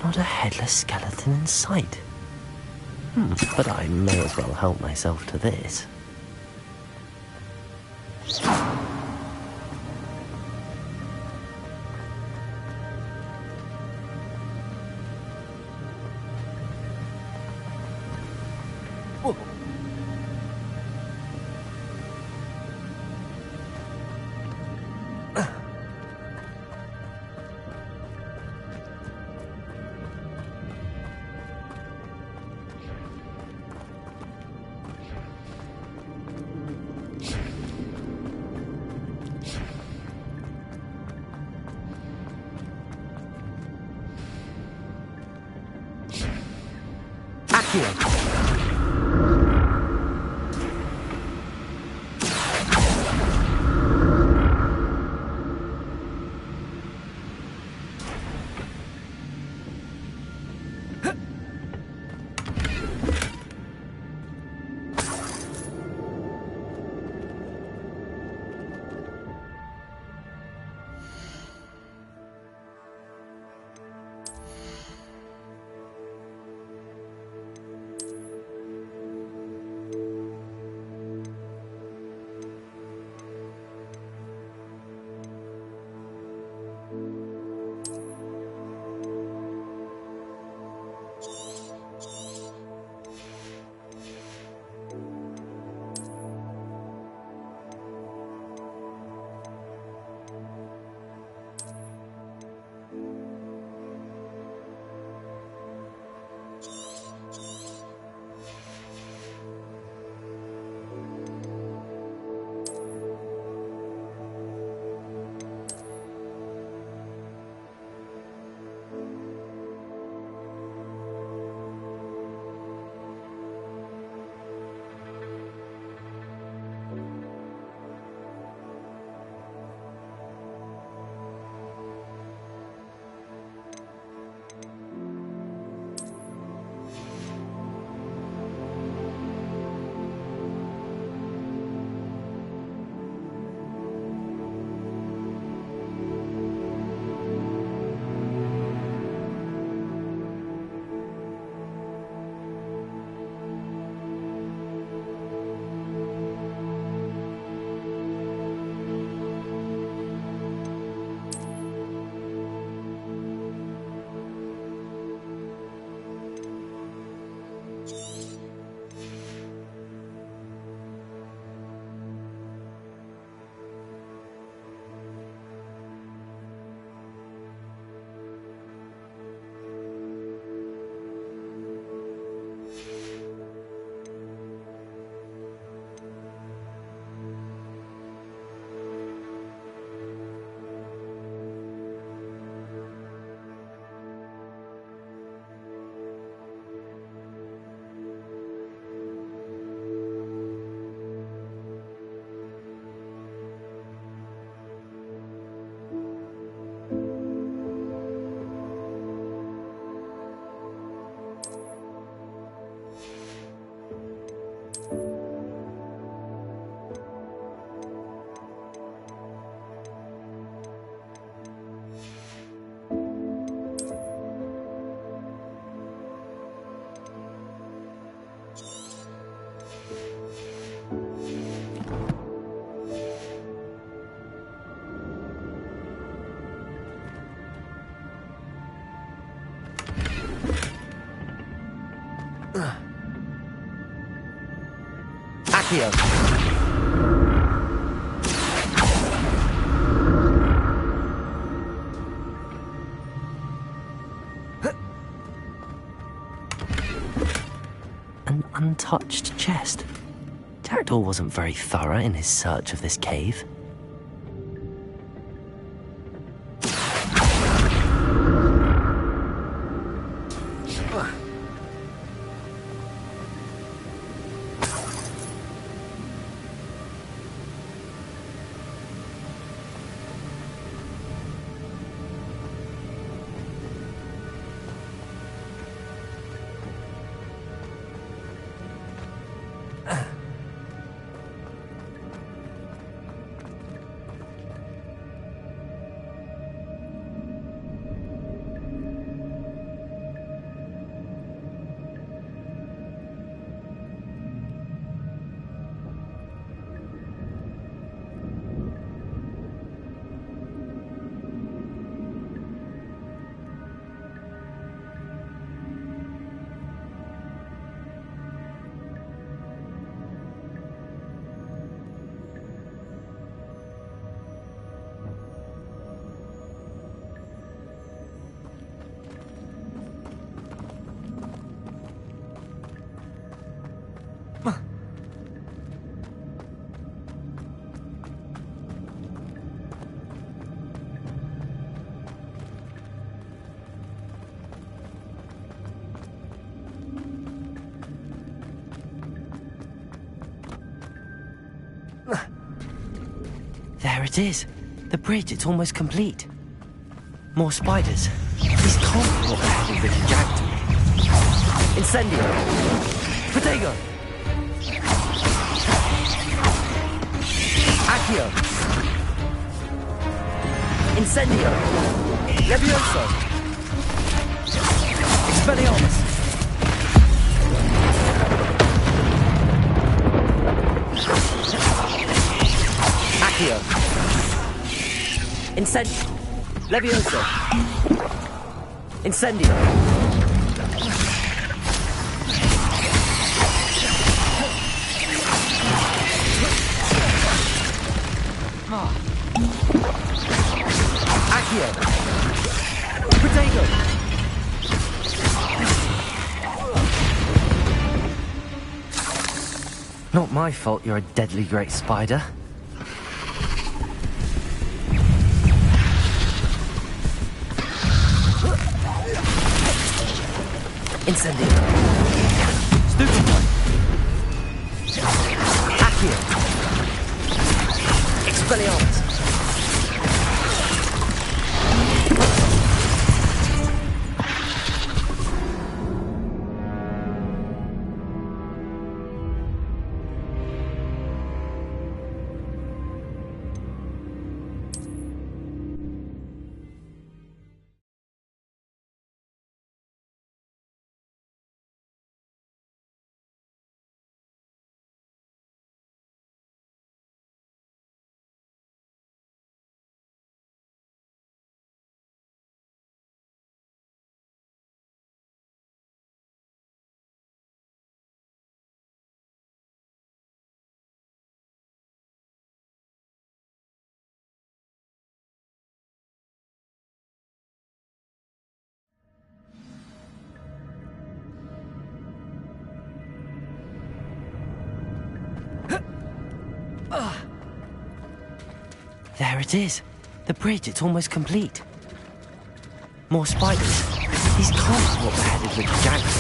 Not a headless skeleton in sight. But I may as well help myself to this. Accio. An untouched chest. Jackdaw wasn't very thorough in his search of this cave. There it is. The bridge, it's almost complete. More spiders. These can't be what the hell have been jagged. Incendio! Protego! Accio! Incendio! Levioso! Expelliarmus! Accio! Incendio! Levioso! Incendio! Accio! Protego! Not my fault you're a deadly great spider. Incendio! Stupefy! Accio! Expelliarmus! There it is. The bridge, it's almost complete. More spiders. These can't be what the head of the jagged.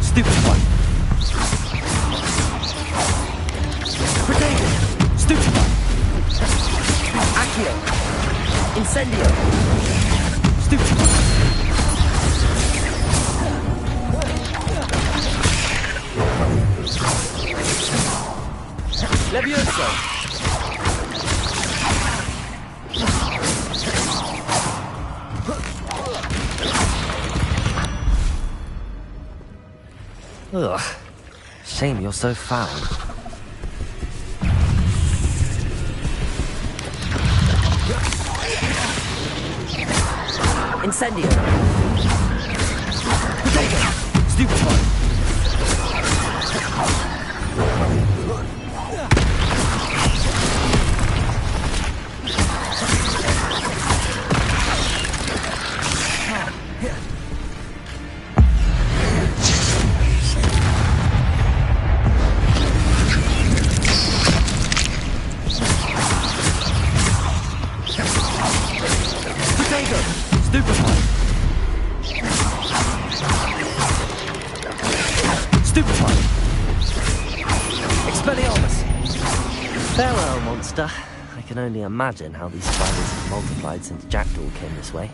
Stupefy! Protego! Stupefy! Accio! Incendio! Stupefy! Levioso! Ugh. Shame you're so foul. Incendio! Protego! Stupefy! Farewell, monster. I can only imagine how these spiders have multiplied since Jackdaw came this way.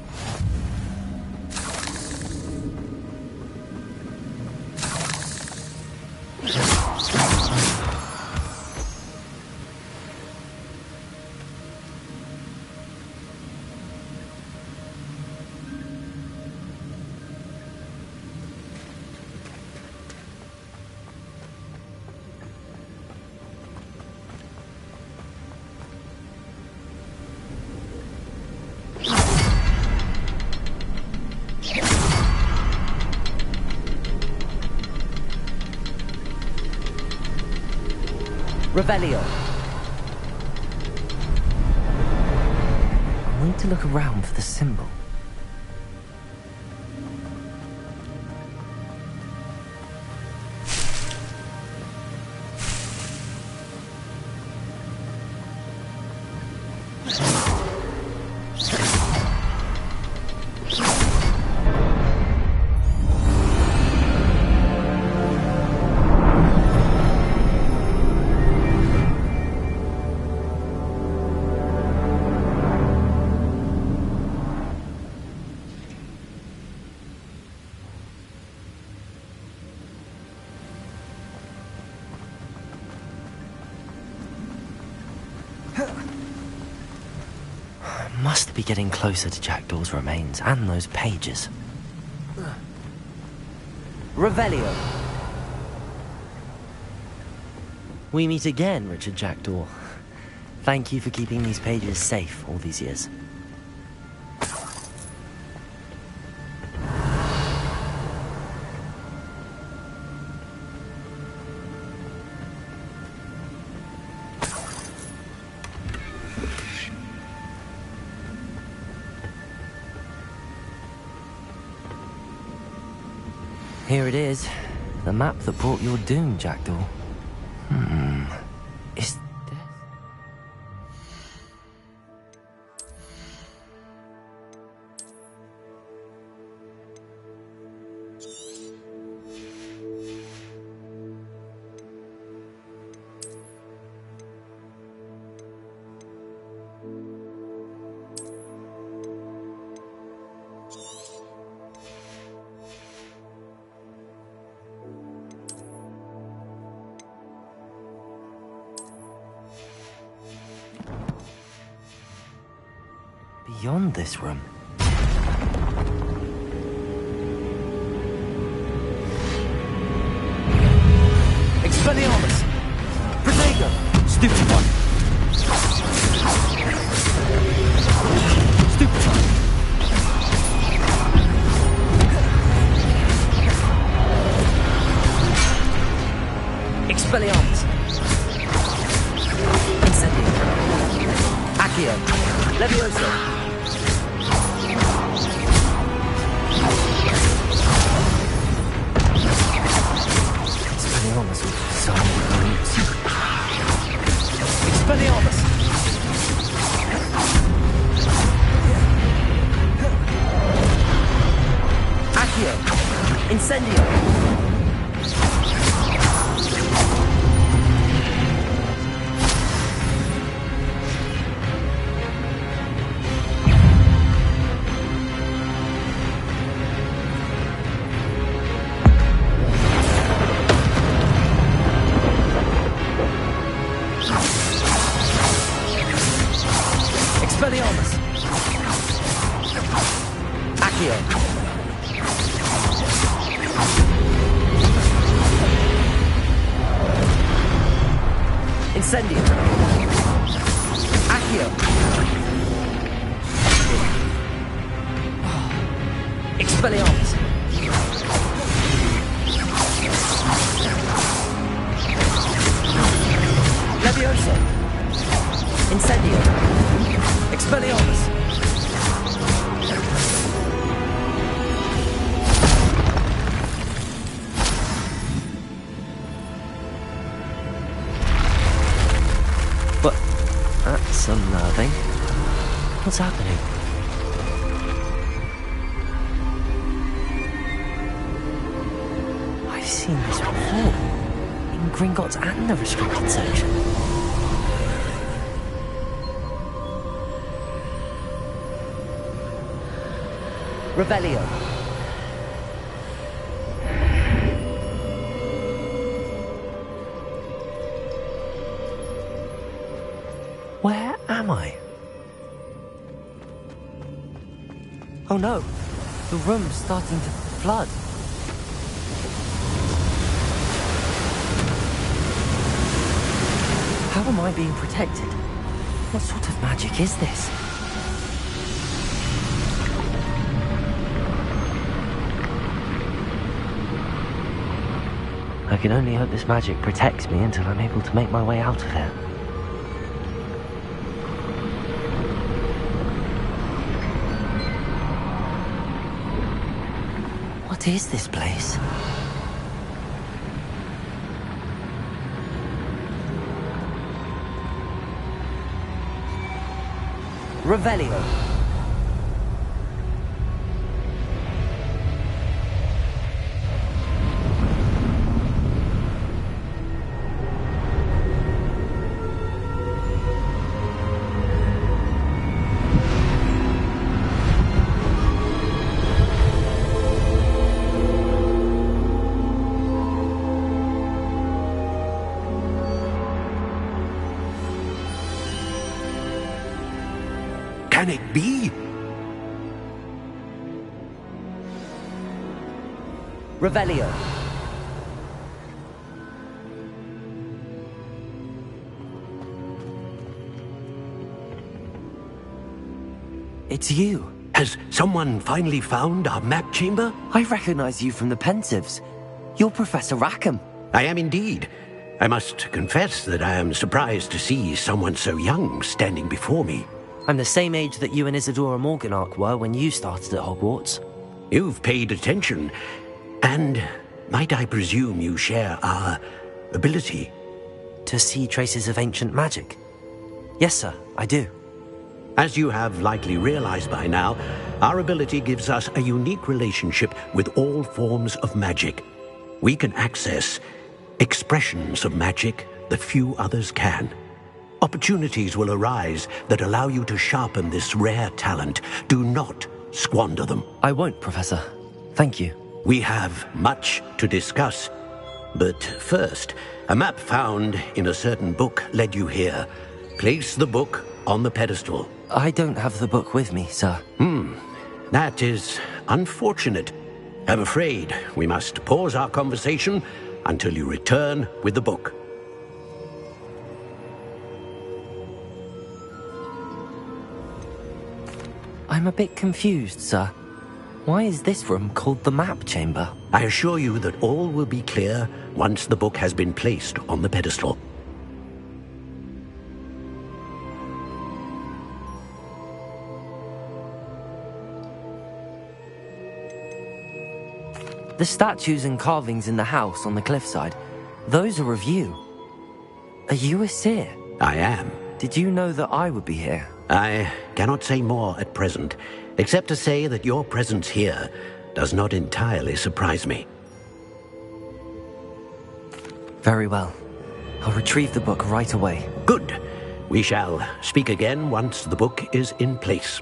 Revelio. I need to look around for the symbol. Must be getting closer to Jackdaw's remains and those pages. Revelio. We meet again, Richard Jackdaw. Thank you for keeping these pages safe all these years. Here it is, the map that brought your doom, Jackdaw. Is this... Beyond this room. Expelliarmus! Protego! Stupefy! Stupefy! Expelliarmus! Incendio! Accio! Levioso! Expelliarmus with so many roots. Expelliarmus! Accio! Incendio! Expelliarmus! Accio! Incendio! Accio! Expelliarmus! Levioso! Incendio! Expelliarmus! But that's unnerving. What's happening? I've seen this before. In Gringotts and the restricted section. Revelio. Where am I? Oh no, the room's starting to flood. How am I being protected? What sort of magic is this? I can only hope this magic protects me until I'm able to make my way out of here. What is this place? Revelio. Can it be? Revelio. It's you. Has someone finally found our map chamber? I recognize you from the Pensives. You're Professor Rackham. I am indeed. I must confess that I am surprised to see someone so young standing before me. I'm the same age that you and Isadora Morganach were when you started at Hogwarts. You've paid attention, and might I presume you share our ability? To see traces of ancient magic? Yes, sir, I do. As you have likely realized by now, our ability gives us a unique relationship with all forms of magic. We can access expressions of magic that few others can. Opportunities will arise that allow you to sharpen this rare talent. Do not squander them. I won't, Professor. Thank you. We have much to discuss. But first, a map found in a certain book led you here. Place the book on the pedestal. I don't have the book with me, sir. That is unfortunate. I'm afraid we must pause our conversation until you return with the book. I'm a bit confused, sir. Why is this room called the map chamber? I assure you that all will be clear once the book has been placed on the pedestal. The statues and carvings in the house on the cliffside, those are of you. Are you a seer? I am. Did you know that I would be here? I cannot say more at present, except to say that your presence here does not entirely surprise me. Very well. I'll retrieve the book right away. Good. We shall speak again once the book is in place.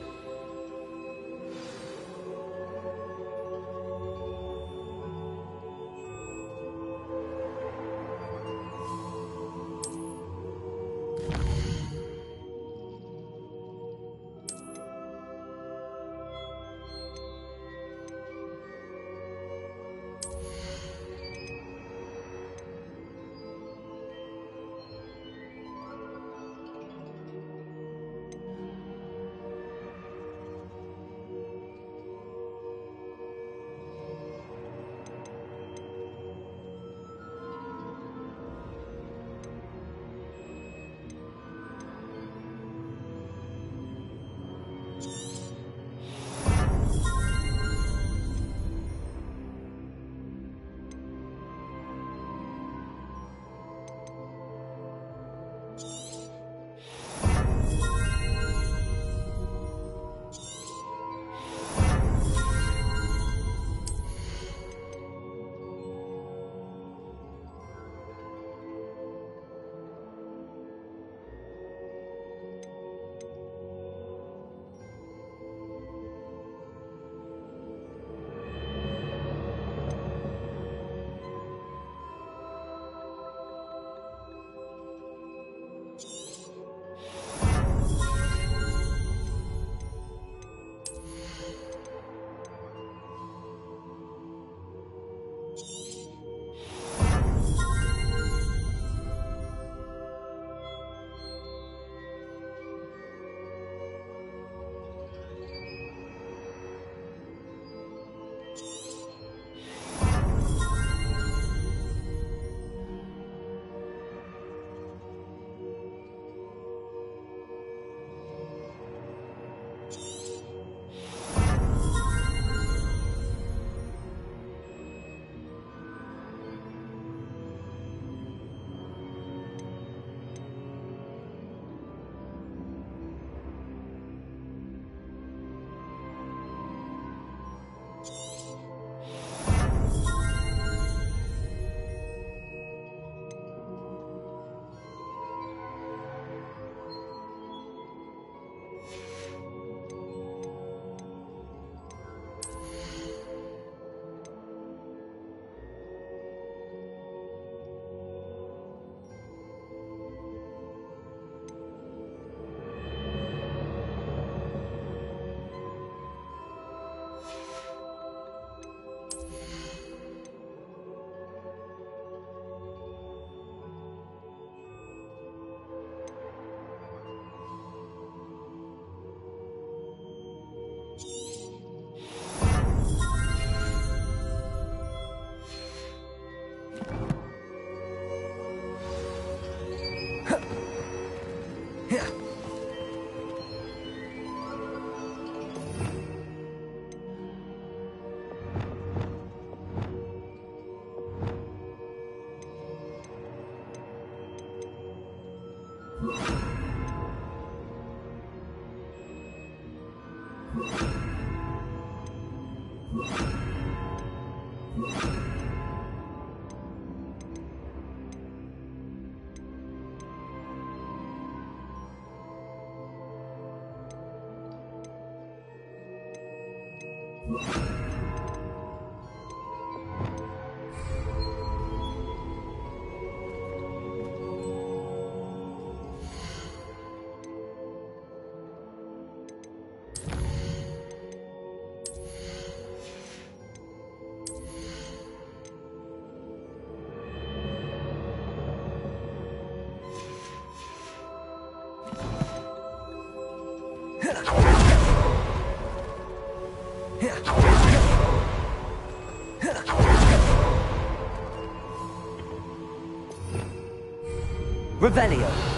Revelio.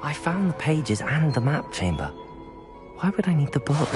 I found the pages and the map chamber. Why would I need the book?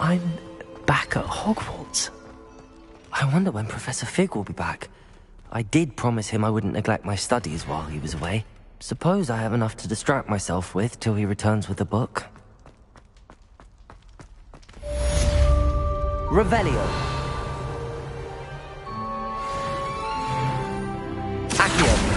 I'm back at Hogwarts. I wonder when Professor Fig will be back. I did promise him I wouldn't neglect my studies while he was away. Suppose I have enough to distract myself with till he returns with the book. Revelio. Accio.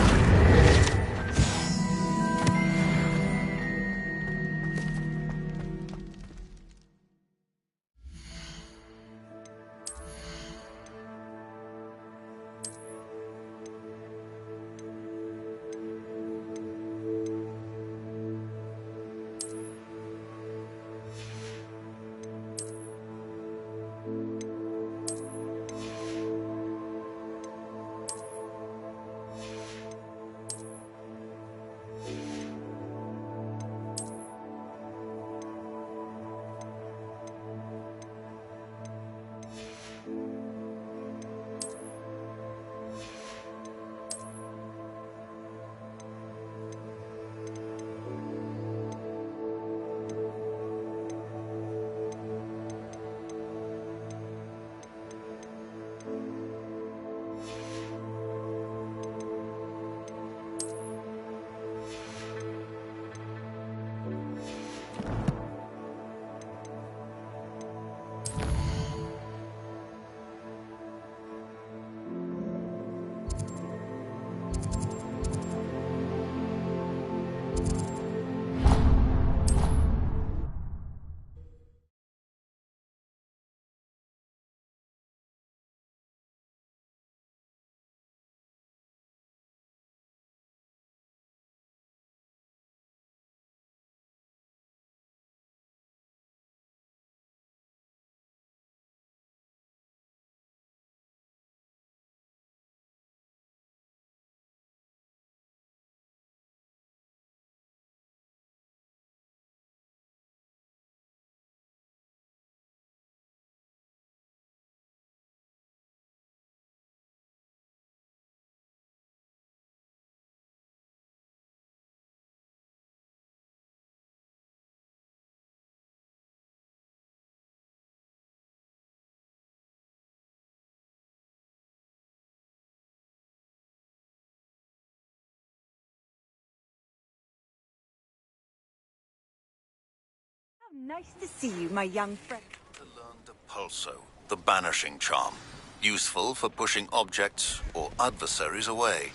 Nice to see you, my young friend. To learn the Pulso, the banishing charm. Useful for pushing objects or adversaries away.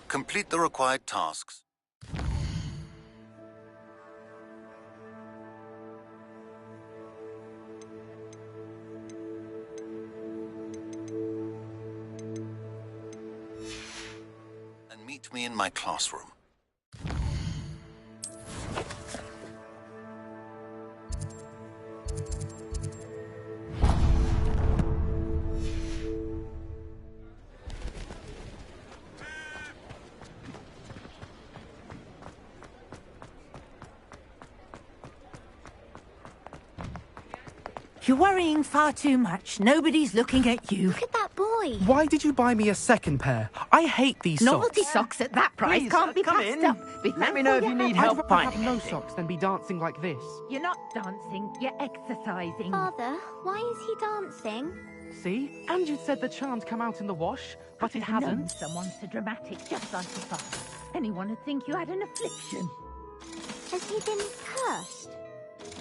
Complete the required tasks. And meet me in my classroom. You're worrying far too much. Nobody's looking at you. Look at that boy. Why did you buy me a second pair? I hate these Novelty socks. socks at that price can't be come passed in. up. Be Let me know if thankful you need have I'd help rather finding have no anything. socks than be dancing like this. You're not dancing, you're exercising. Father, why is he dancing? See? And you said the charm's come out in the wash, but it I've known hasn't. someone so dramatic just like your father. Anyone would think you had an affliction. Has he been cursed?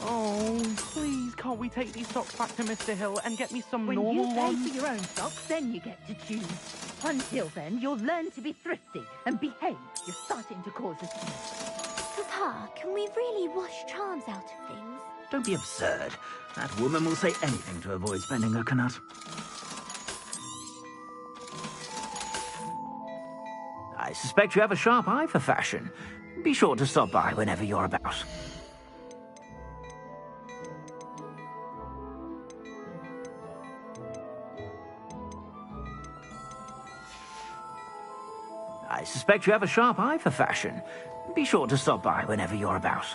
Oh, please, can't we take these socks back to Mr. Hill and get me some When normal you pay ones? for your own socks, then you get to choose. Until then, you'll learn to be thrifty and behave. You're starting to cause us pain. Papa, can we really wash charms out of things? Don't be absurd. That woman will say anything to avoid spending her knut. I suspect you have a sharp eye for fashion. Be sure to stop by whenever you're about. I suspect you have a sharp eye for fashion. Be sure to stop by whenever you're about.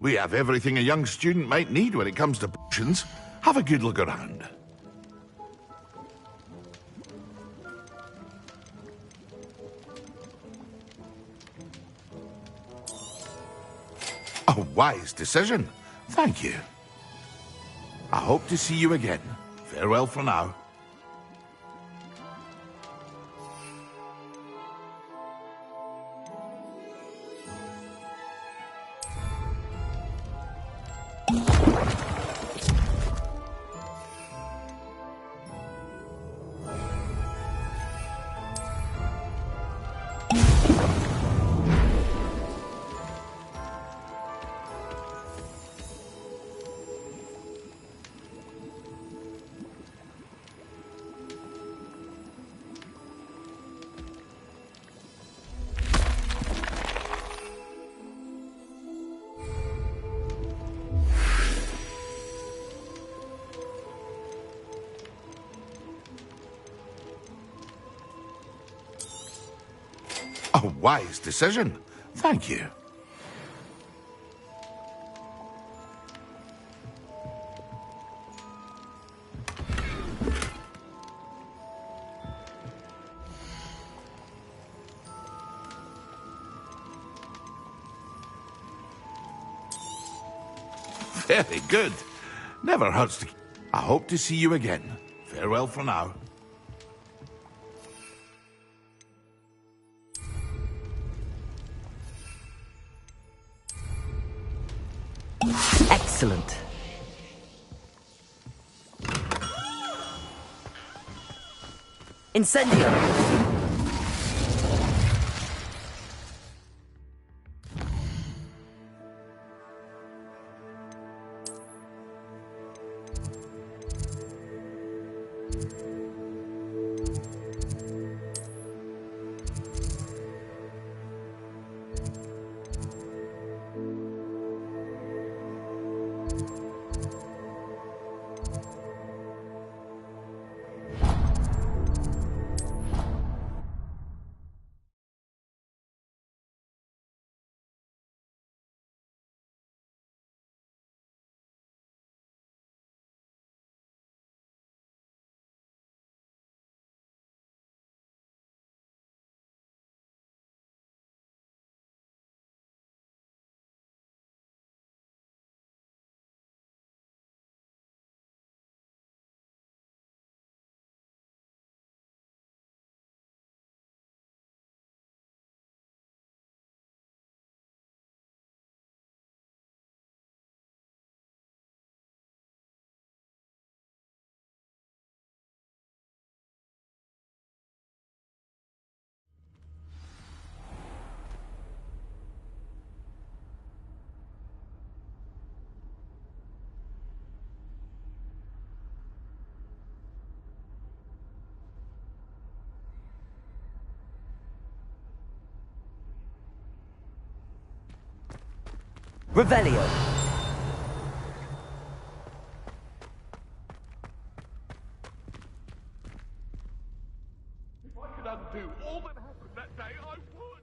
We have everything a young student might need when it comes to potions. Have a good look around. A wise decision. Thank you. I hope to see you again. Farewell for now. A wise decision. Thank you. Very good. Never hurts to... I hope to see you again. Farewell for now. Excellent. Incendio! Revelio. If I could undo all that happened that day, I would.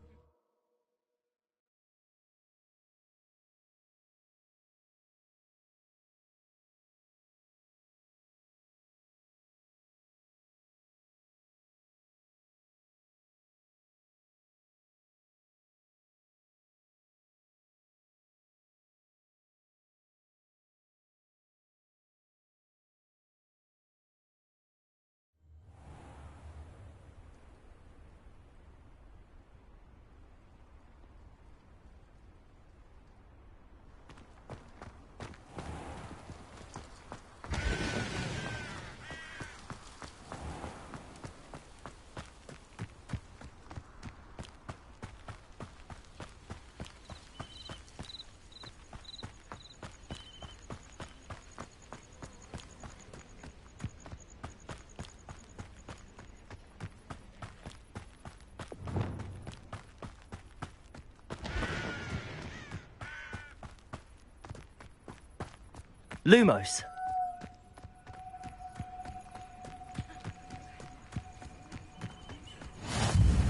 Lumos.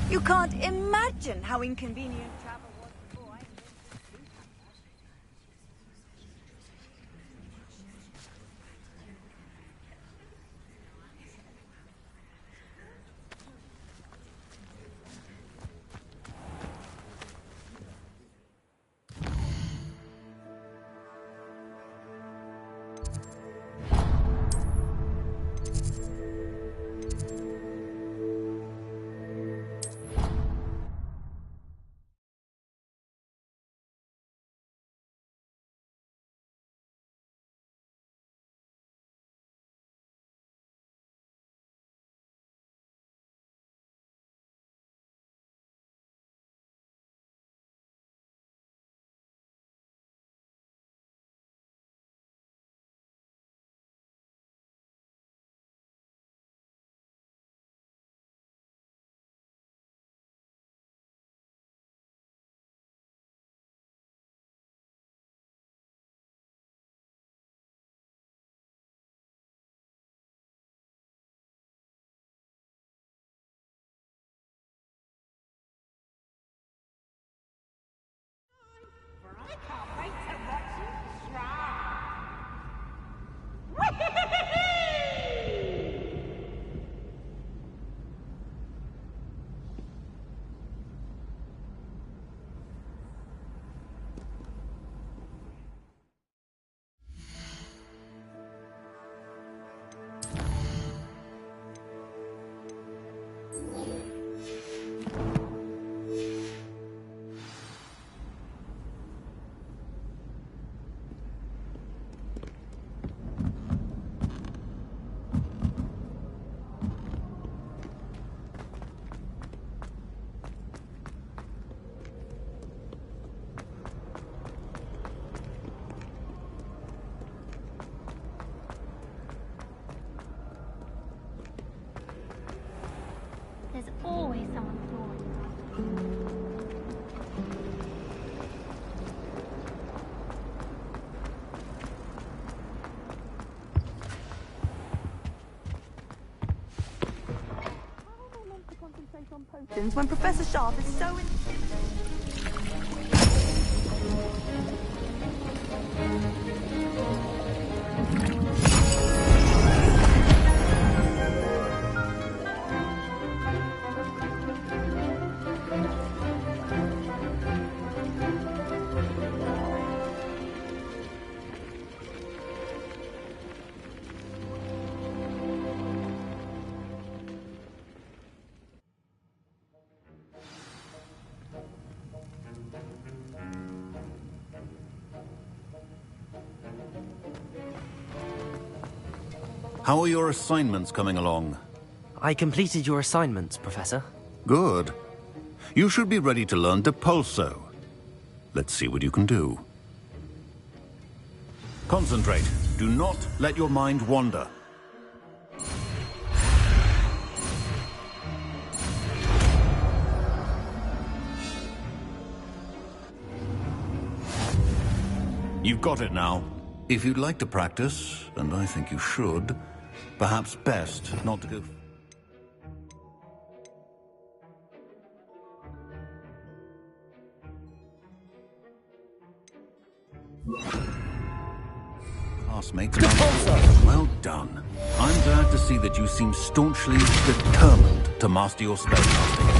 You can't imagine how inconvenient travel was before I lived happens when Professor Sharp is so... How are your assignments coming along? I completed your assignments, Professor. Good. You should be ready to learn Depulso. Let's see what you can do. Concentrate. Do not let your mind wander. You've got it now. If you'd like to practice, and I think you should, perhaps best not to go... Classmates, well done. I'm glad to see that you seem staunchly determined to master your spellcasting.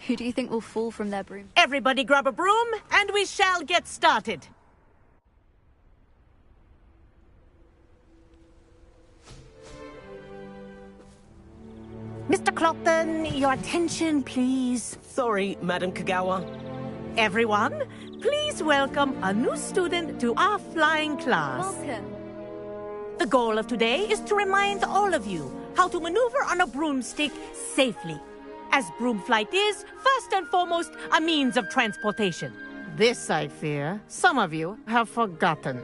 Who do you think will fall from their broom? Everybody grab a broom, and we shall get started. Mr. Clopton, your attention, please. Sorry, Madam Kagawa. Everyone, please welcome a new student to our flying class. Welcome. The goal of today is to remind all of you how to maneuver on a broomstick safely, as broom flight is, first and foremost, a means of transportation. This, I fear, some of you have forgotten.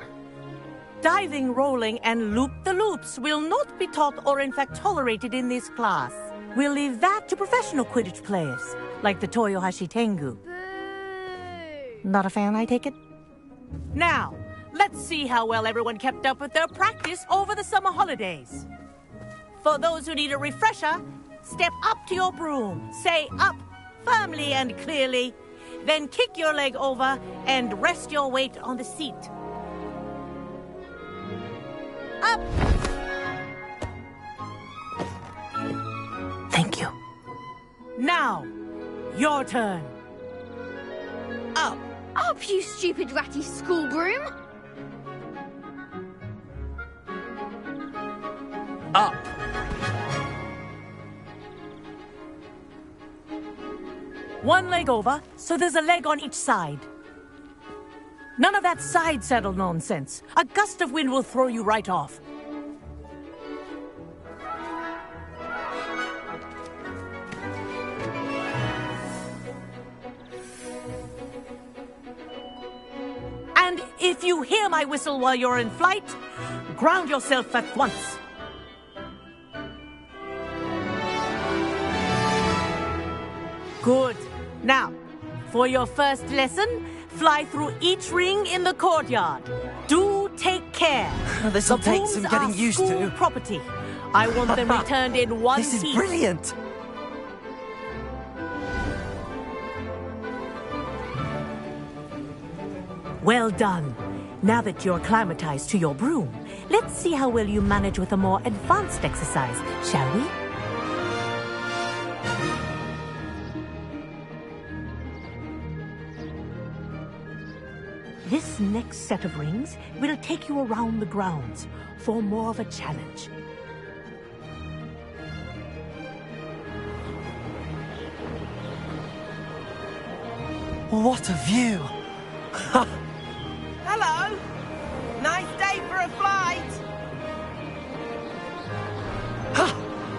Diving, rolling, and loop-the-loops will not be taught or in fact tolerated in this class. We'll leave that to professional Quidditch players, like the Toyohashi Tengu. Boo! Not a fan, I take it? Now, let's see how well everyone kept up with their practice over the summer holidays. For those who need a refresher, step up to your broom, say up, firmly and clearly, then kick your leg over and rest your weight on the seat. Up! Thank you. Now, your turn. Up, up, up, you stupid ratty school broom! Up! One leg over, so there's a leg on each side. None of that side saddle nonsense. A gust of wind will throw you right off. And if you hear my whistle while you're in flight, ground yourself at once. Good. Now, for your first lesson, fly through each ring in the courtyard. Do take care. This'll take some getting used to. School property. I want them returned in one piece. This is brilliant. Well done. Now that you're acclimatized to your broom, let's see how well you manage with a more advanced exercise, shall we? This next set of rings will take you around the grounds for more of a challenge. What a view! Hello! Nice day for a flight!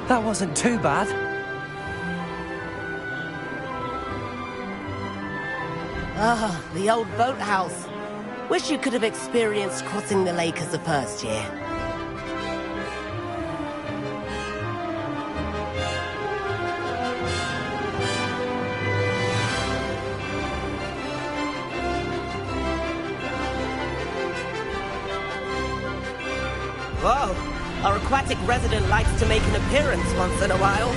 That wasn't too bad. Ah, the old boathouse. Wish you could have experienced crossing the lake as the first year. Whoa, our aquatic resident likes to make an appearance once in a while.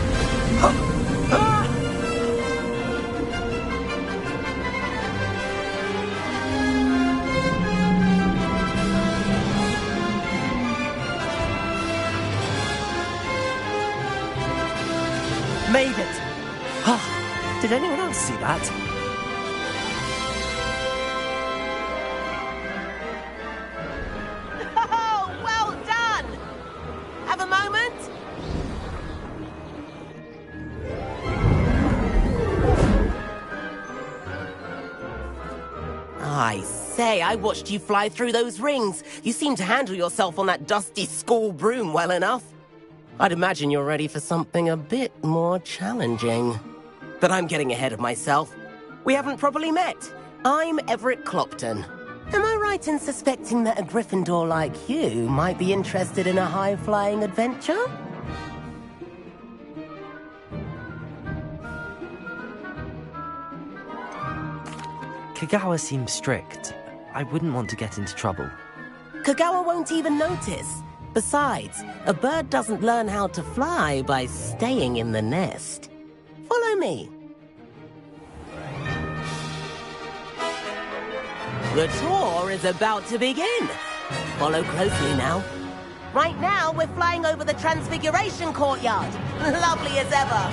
Made it! Did anyone else see that? Oh, well done! Have a moment? I say, I watched you fly through those rings. You seem to handle yourself on that dusty school broom well enough. I'd imagine you're ready for something a bit more challenging. But I'm getting ahead of myself. We haven't properly met. I'm Everett Clopton. Am I right in suspecting that a Gryffindor like you might be interested in a high-flying adventure? Kagawa seems strict. I wouldn't want to get into trouble. Kagawa won't even notice. Besides, a bird doesn't learn how to fly by staying in the nest. Follow me. The tour is about to begin. Follow closely now. Right now, we're flying over the Transfiguration Courtyard. Lovely as ever.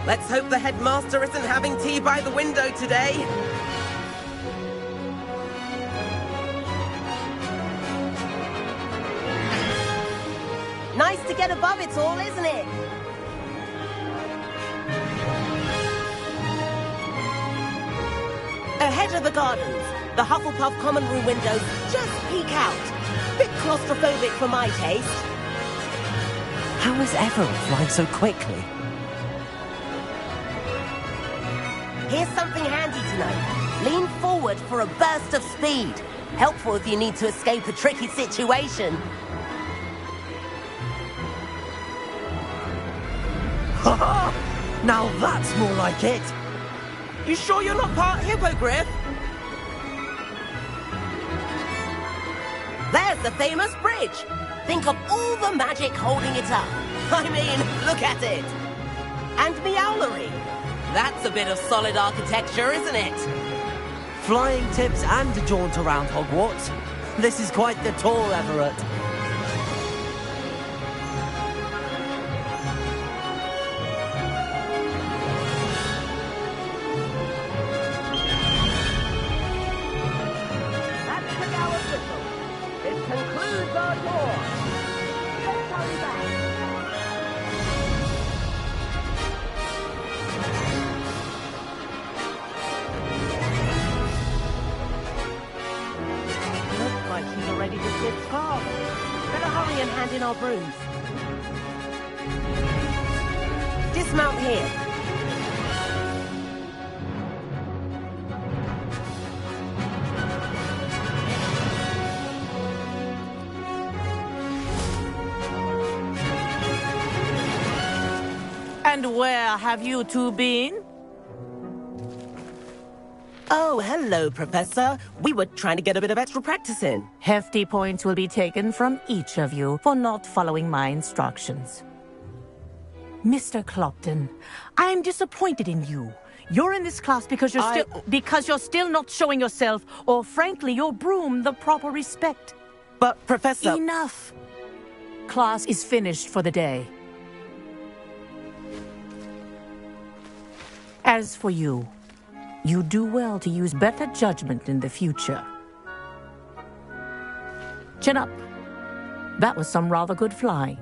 Let's hope the headmaster isn't having tea by the window today. Nice to get above it all, isn't it? Ahead of the gardens, the Hufflepuff common room windows just peek out. Bit claustrophobic for my taste. How is Everett flying so quickly? Here's something handy to know. Lean forward for a burst of speed. Helpful if you need to escape a tricky situation. Now that's more like it! You sure you're not part hippogriff? There's the famous bridge. Think of all the magic holding it up. I mean, look at it. And Meowlery. That's a bit of solid architecture, isn't it? Flying tips and a jaunt around Hogwarts. This is quite the tour, Everett. hand in our brooms. Dismount here. And where have you two been? Oh, hello, Professor. We were trying to get a bit of extra practice in. Hefty points will be taken from each of you for not following my instructions. Mr. Clopton, I'm disappointed in you. You're in this class because you're still not showing yourself, or frankly, your broom, the proper respect. But, Professor... Enough. Class is finished for the day. As for you, you do well to use better judgment in the future. Chin up. That was some rather good flying.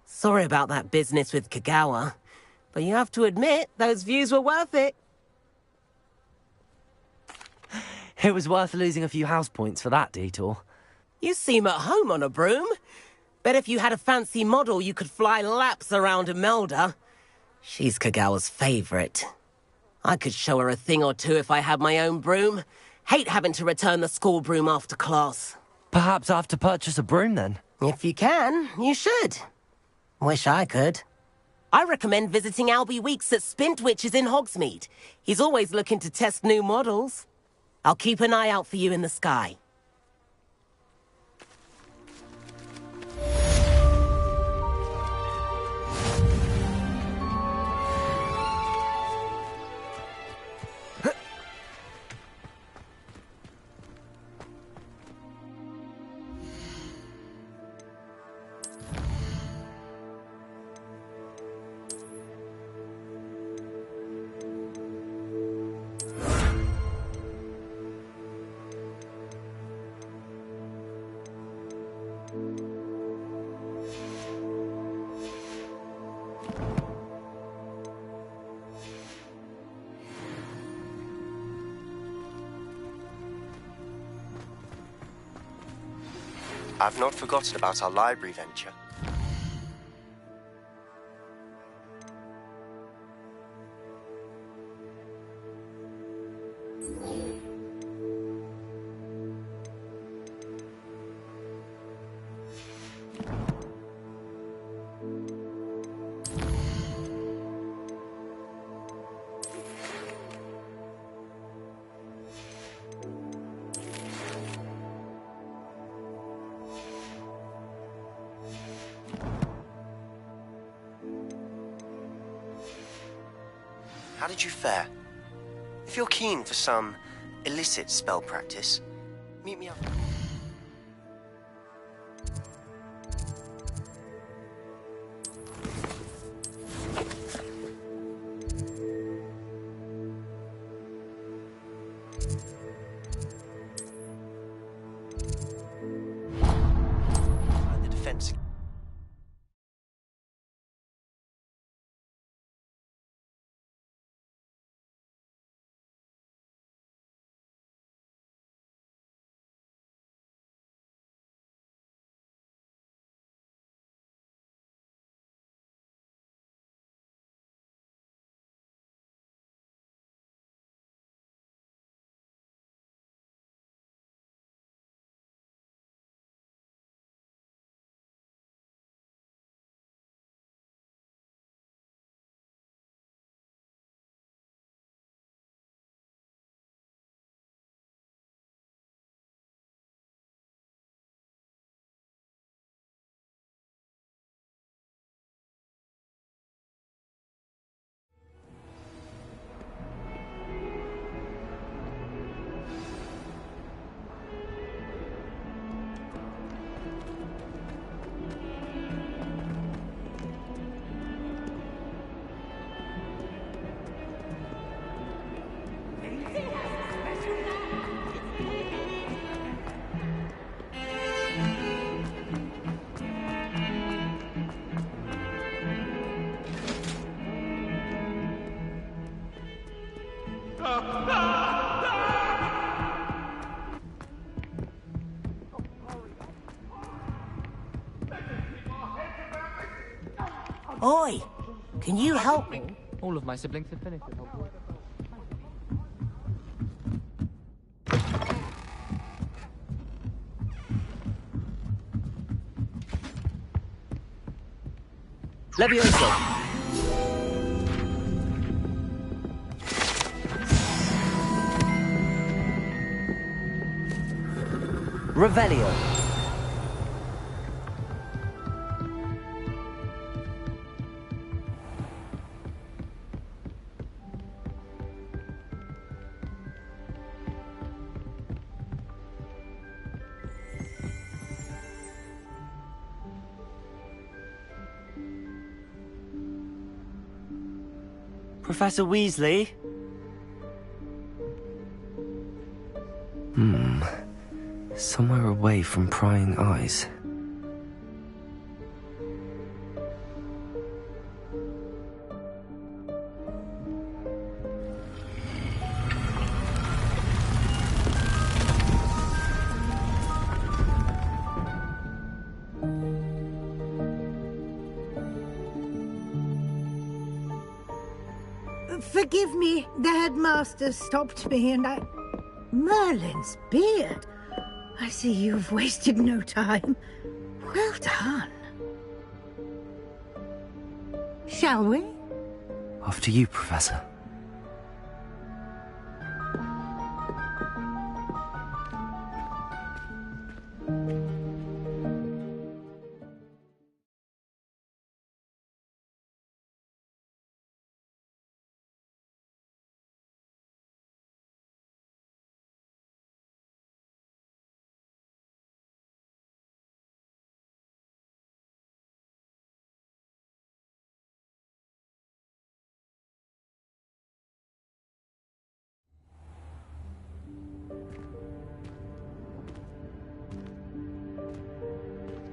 Sorry about that business with Kagawa, but you have to admit, those views were worth it. It was worth losing a few house points for that detour. You seem at home on a broom. Bet if you had a fancy model, you could fly laps around Imelda. She's Kagawa's favorite. I could show her a thing or two if I had my own broom. Hate having to return the school broom after class. Perhaps I have to purchase a broom then? If you can, you should. Wish I could. I recommend visiting Albie Weeks at Spintwitches in Hogsmeade. He's always looking to test new models. I'll keep an eye out for you in the sky. I've not forgotten about our library venture. How did you fare? If you're keen for some illicit spell practice, meet me up. Oi! Can you help me? All of my siblings have finished at Hogwarts. Levioso! Revelio. Professor Weasley? Somewhere away from prying eyes. Forgive me, the headmaster stopped me and I... Merlin's beard! I see you've wasted no time. Well done. Shall we? After you, Professor.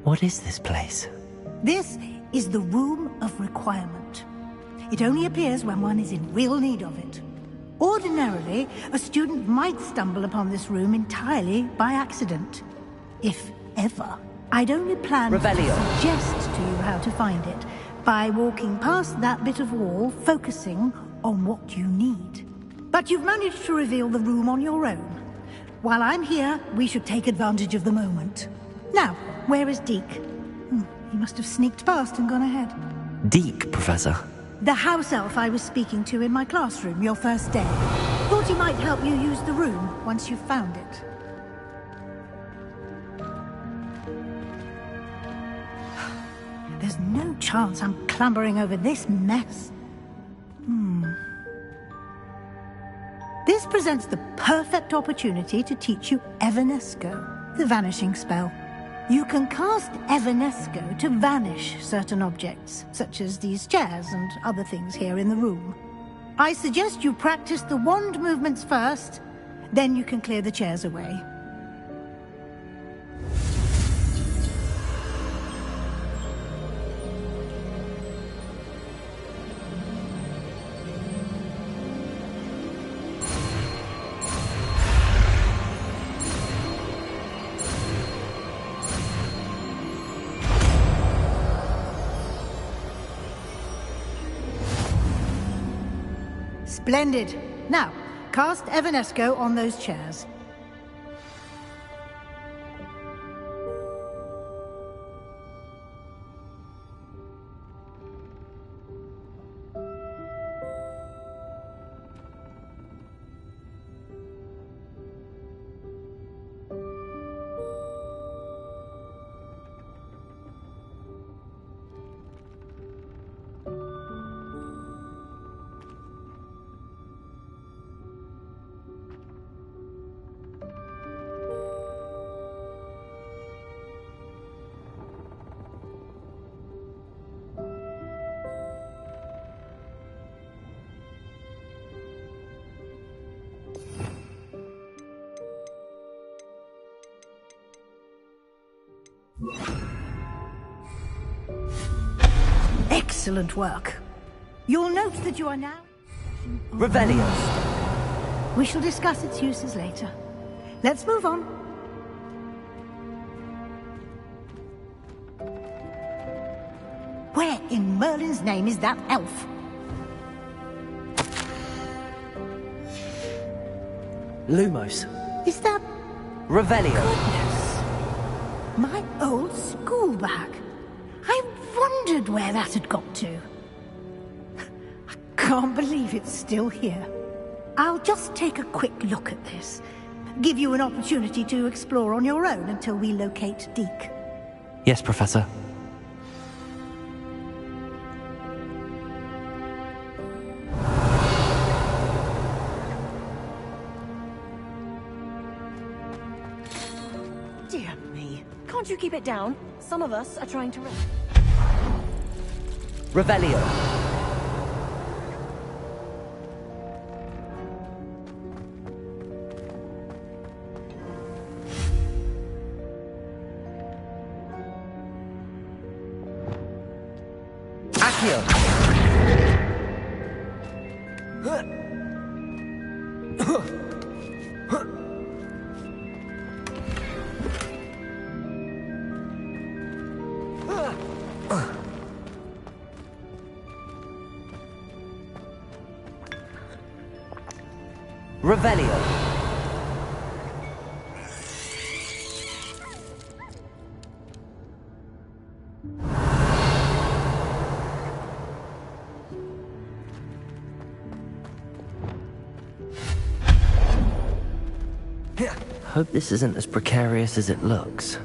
What is this place? This is the Room of Requirement. It only appears when one is in real need of it. Ordinarily, a student might stumble upon this room entirely by accident. If ever. I'd only plan to suggest to you how to find it by walking past that bit of wall, focusing on what you need. But you've managed to reveal the room on your own. While I'm here, we should take advantage of the moment. Now, where is Deke? He must have sneaked past and gone ahead. Deke, Professor. The house elf I was speaking to in my classroom your first day. Thought he might help you use the room once you've found it. There's no chance I'm clambering over this mess. This presents the perfect opportunity to teach you Evanesco, the vanishing spell. You can cast Evanesco to vanish certain objects, such as these chairs and other things here in the room. I suggest you practice the wand movements first, then you can clear the chairs away. Splendid. Now, cast Evanesco on those chairs. Excellent work. You'll note that you are now... Revelio. We shall discuss its uses later. Let's move on. Where in Merlin's name is that elf? Lumos. Is that... Revelio. Goodness. My old school bag. I wondered where that had got to. I can't believe it's still here. I'll just take a quick look at this. Give you an opportunity to explore on your own until we locate Deke. Yes, Professor. Dear me. Can't you keep it down? Some of us are trying to rest. Revelio. Accio. Revelio. Hope this isn't as precarious as it looks.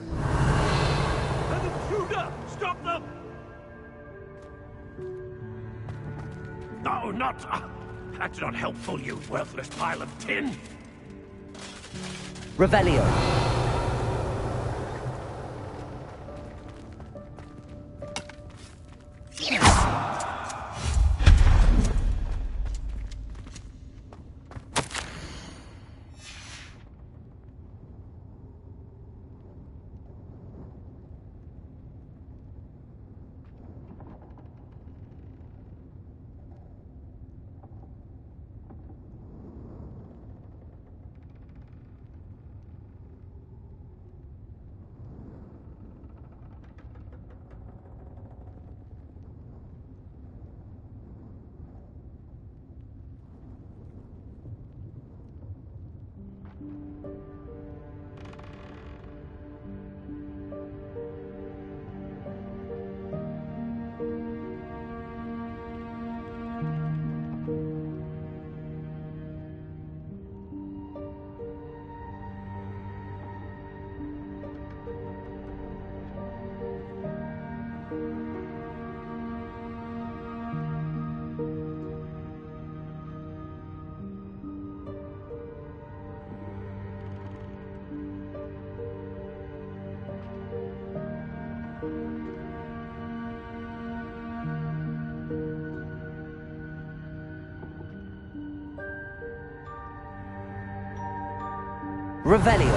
Stop them! No, not... That's not helpful, you worthless pile of tin! Revelio. Revelio.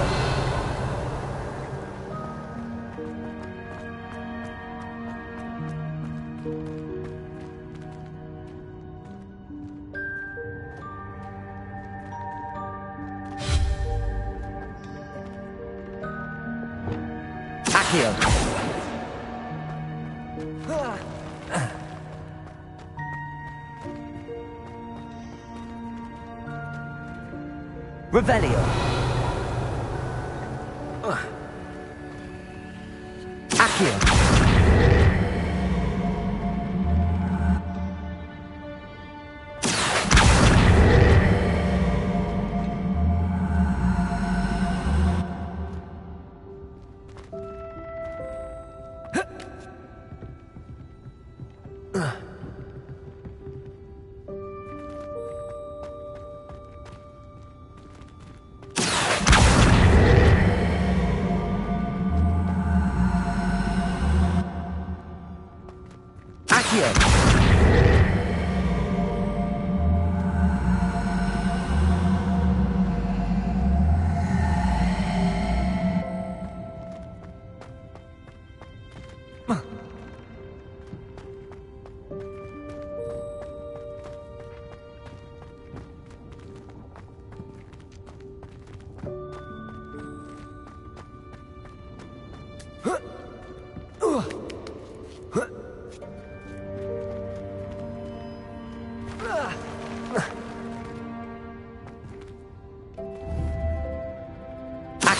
Accio. Revelio. Accio.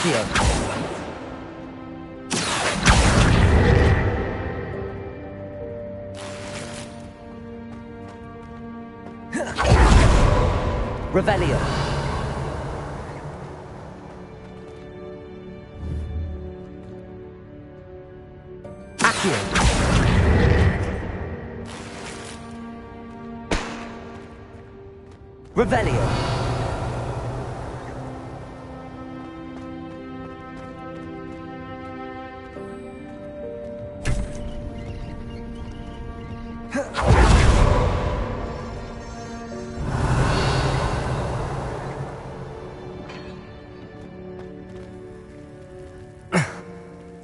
Accio. Revelio. Accio. Revelio.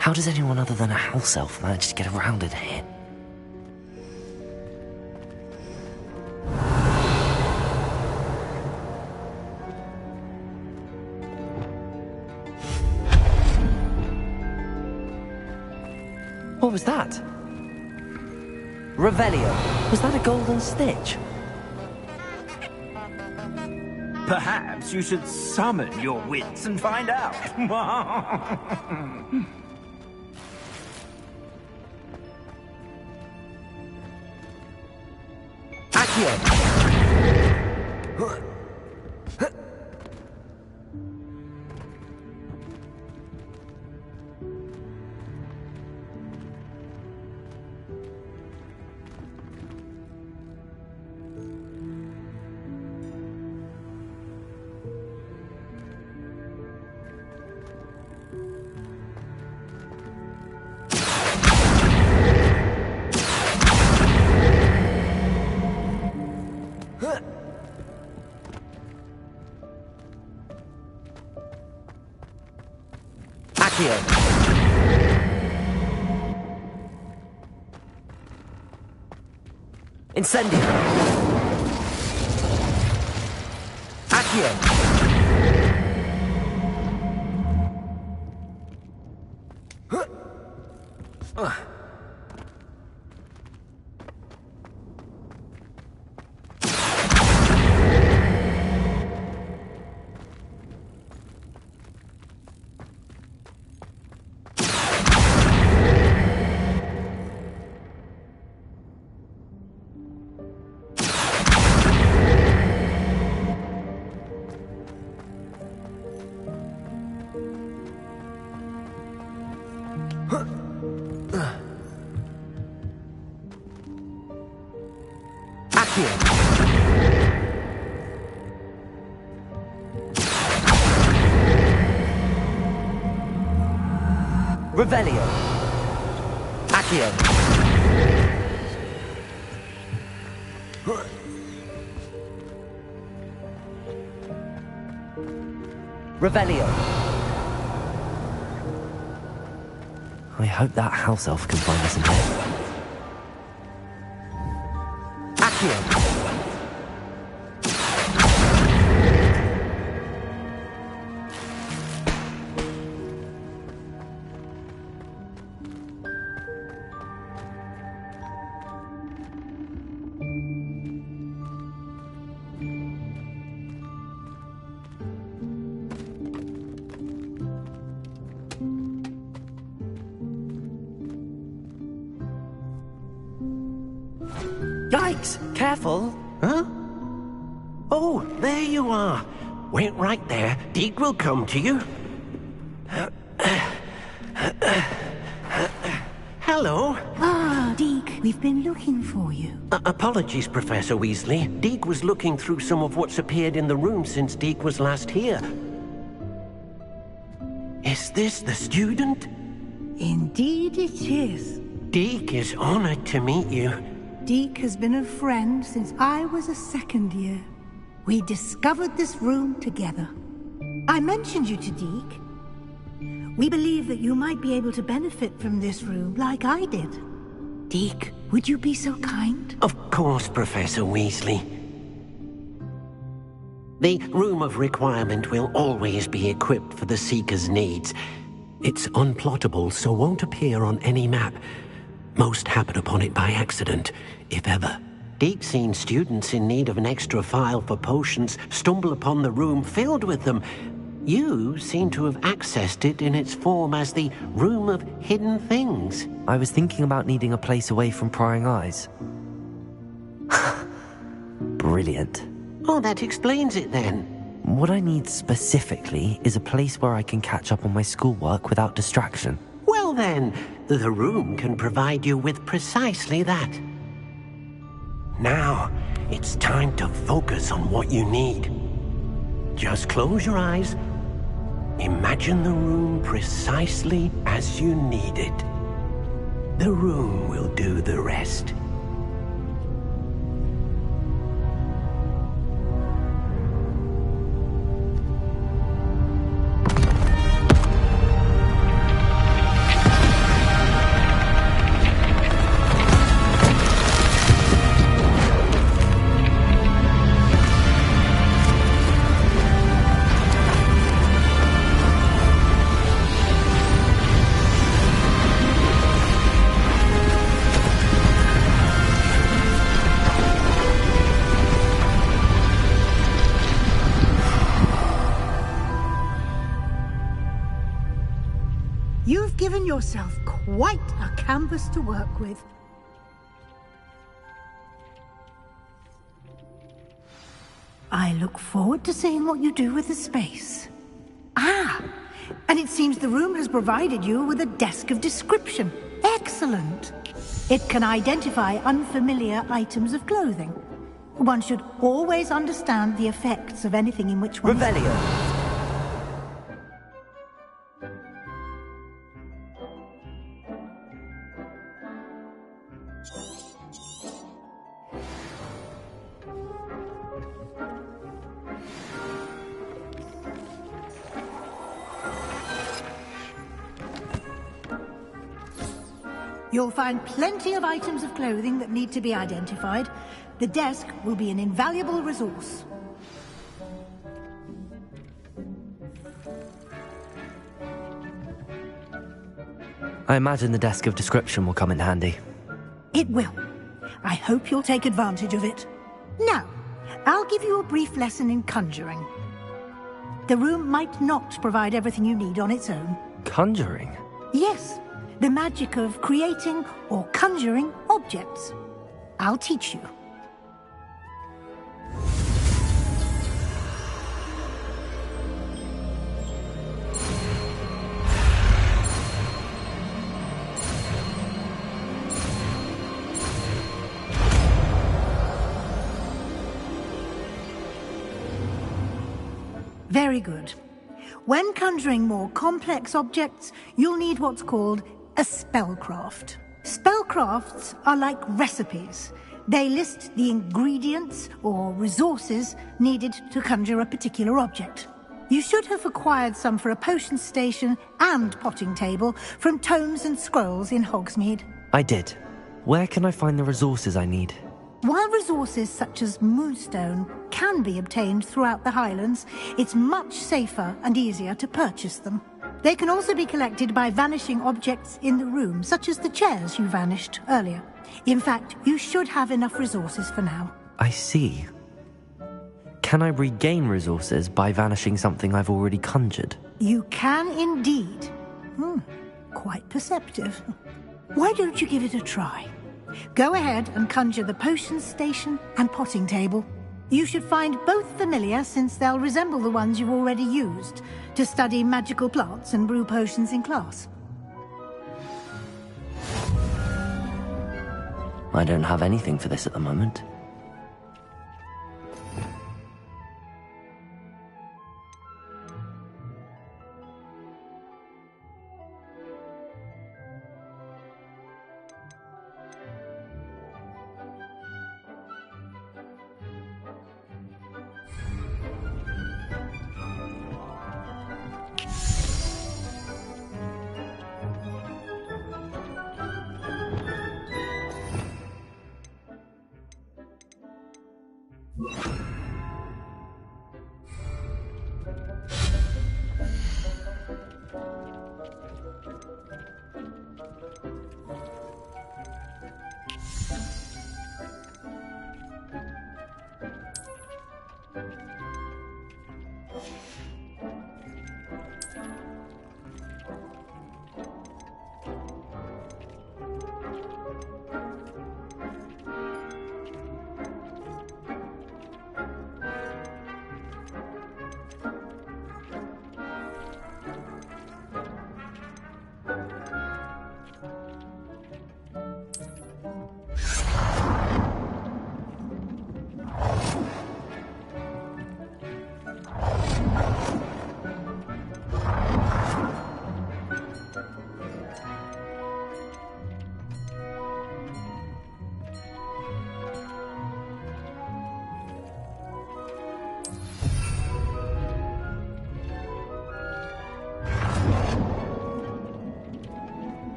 How does anyone other than a house elf manage to get around in here? What was that? Revelio. Was that a golden stitch? Perhaps you should summon your wits and find out. Accio. Accio. Incendio. Accio. Revelio. Accio. Revelio. I hope that house elf can find us in here. Accio. Yikes! Careful! Huh? Oh, there you are. Wait right there. Deke will come to you. Hello. Ah, Deke, we've been looking for you. Apologies, Professor Weasley. Deke was looking through some of what's appeared in the room since Deke was last here. Is this the student? Indeed it is. Deke is honored to meet you. Deke has been a friend since I was a second year. We discovered this room together. I mentioned you to Deke. We believe that you might be able to benefit from this room like I did. Deke, would you be so kind? Of course, Professor Weasley. The Room of Requirement will always be equipped for the Seeker's needs. It's unplottable, so won't appear on any map. Most happen upon it by accident, if ever. Deke's seen students in need of an extra file for potions stumble upon the room filled with them. You seem to have accessed it in its form as the Room of Hidden Things. I was thinking about needing a place away from prying eyes. Brilliant. Oh, that explains it then. What I need specifically is a place where I can catch up on my schoolwork without distraction. Well then, the room can provide you with precisely that. Now, it's time to focus on what you need. Just close your eyes. Imagine the room precisely as you need it. The room will do the rest. You've given yourself quite a canvas to work with. I look forward to seeing what you do with the space. Ah, and it seems the room has provided you with a desk of description. Excellent. It can identify unfamiliar items of clothing. One should always understand the effects of anything in which one... Revelio. You'll find plenty of items of clothing that need to be identified. The desk will be an invaluable resource. I imagine the desk of description will come in handy. It will. I hope you'll take advantage of it. Now, I'll give you a brief lesson in conjuring. The room might not provide everything you need on its own. Conjuring? Yes. The magic of creating or conjuring objects. I'll teach you. Very good. When conjuring more complex objects, you'll need what's called a spellcraft. Spellcrafts are like recipes. They list the ingredients or resources needed to conjure a particular object. You should have acquired some for a potion station and potting table from tomes and scrolls in Hogsmeade. I did. Where can I find the resources I need? While resources such as moonstone can be obtained throughout the Highlands, it's much safer and easier to purchase them. They can also be collected by vanishing objects in the room, such as the chairs you vanished earlier. In fact, you should have enough resources for now. I see. Can I regain resources by vanishing something I've already conjured? You can indeed. Quite perceptive. Why don't you give it a try? Go ahead and conjure the potion station and potting table. You should find both familiar, since they'll resemble the ones you've already used to study magical plants and brew potions in class. I don't have anything for this at the moment.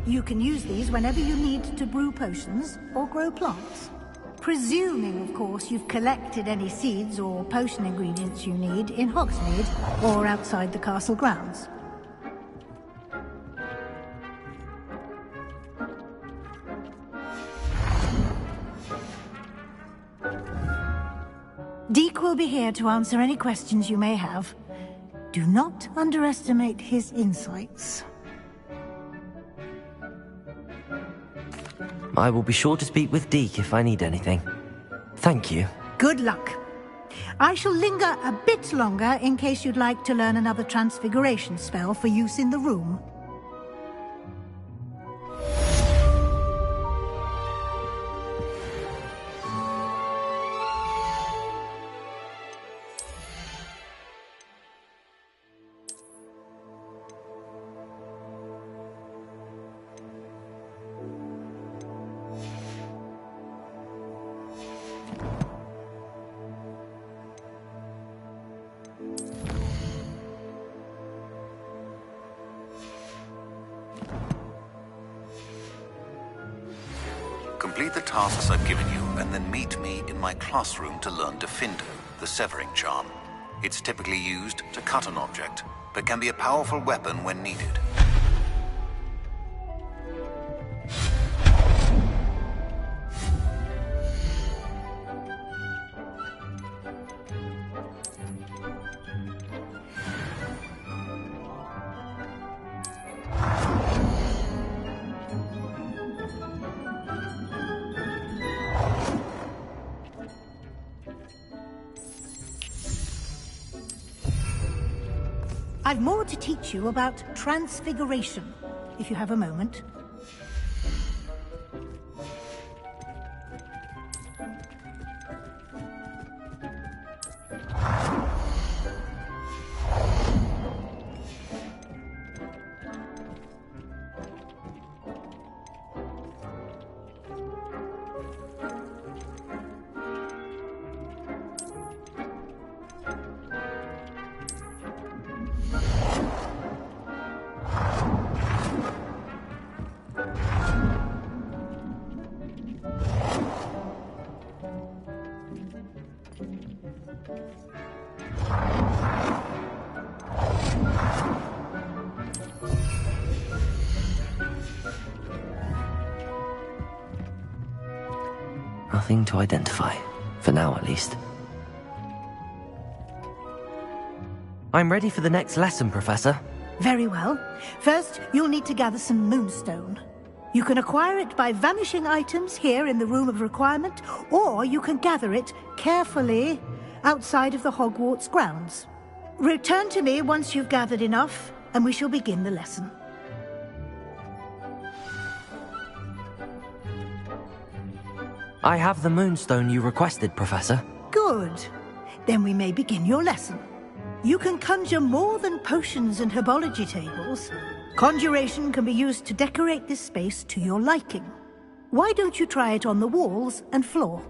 You can use these whenever you need to brew potions or grow plants. Presuming, of course, you've collected any seeds or potion ingredients you need in Hogsmeade or outside the castle grounds. Deke will be here to answer any questions you may have. Do not underestimate his insights. I will be sure to speak with Deke if I need anything. Thank you. Good luck. I shall linger a bit longer in case you'd like to learn another transfiguration spell for use in the room. Complete the tasks I've given you, and then meet me in my classroom to learn Defindo, the severing charm. It's typically used to cut an object, but can be a powerful weapon when needed. I've more to teach you about transfiguration, if you have a moment. Nothing to identify, for now at least. I'm ready for the next lesson, Professor. Very well. First, you'll need to gather some moonstone. You can acquire it by vanishing items here in the Room of Requirement, or you can gather it carefully outside of the Hogwarts grounds. Return to me once you've gathered enough, and we shall begin the lesson. I have the moonstone you requested, Professor. Good. Then we may begin your lesson. You can conjure more than potions and herbology tables. Conjuration can be used to decorate this space to your liking. Why don't you try it on the walls and floor?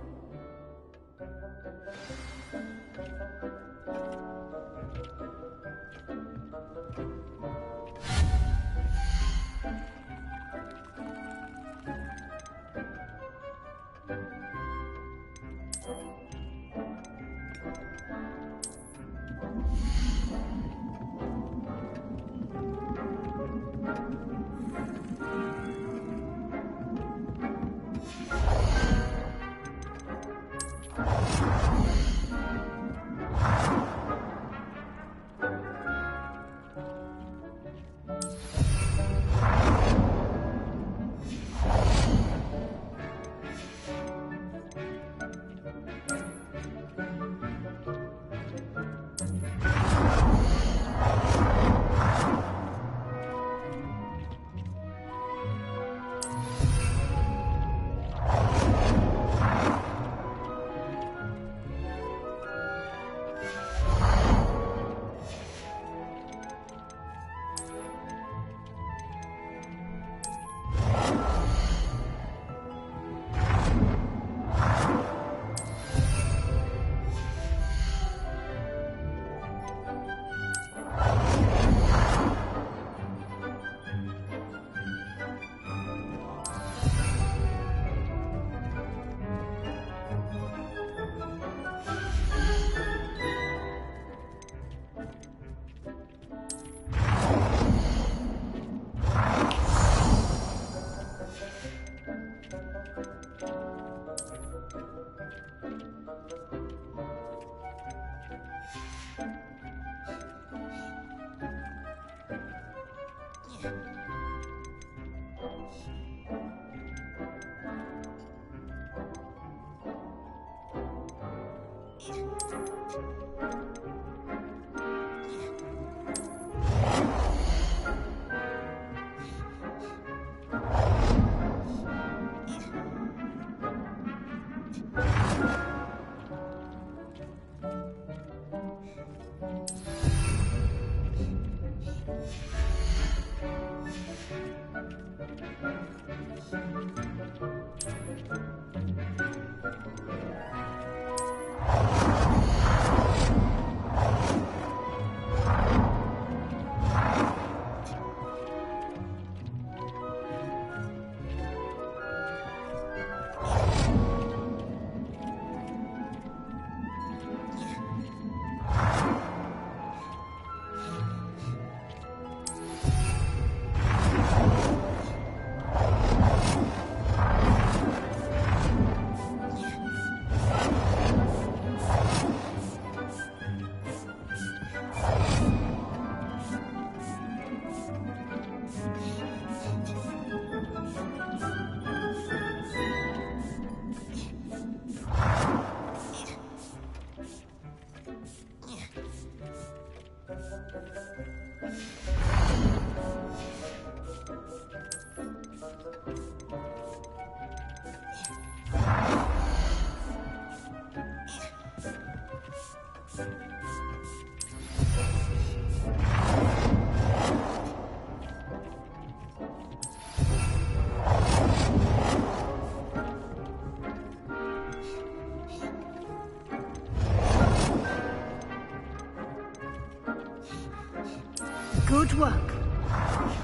work.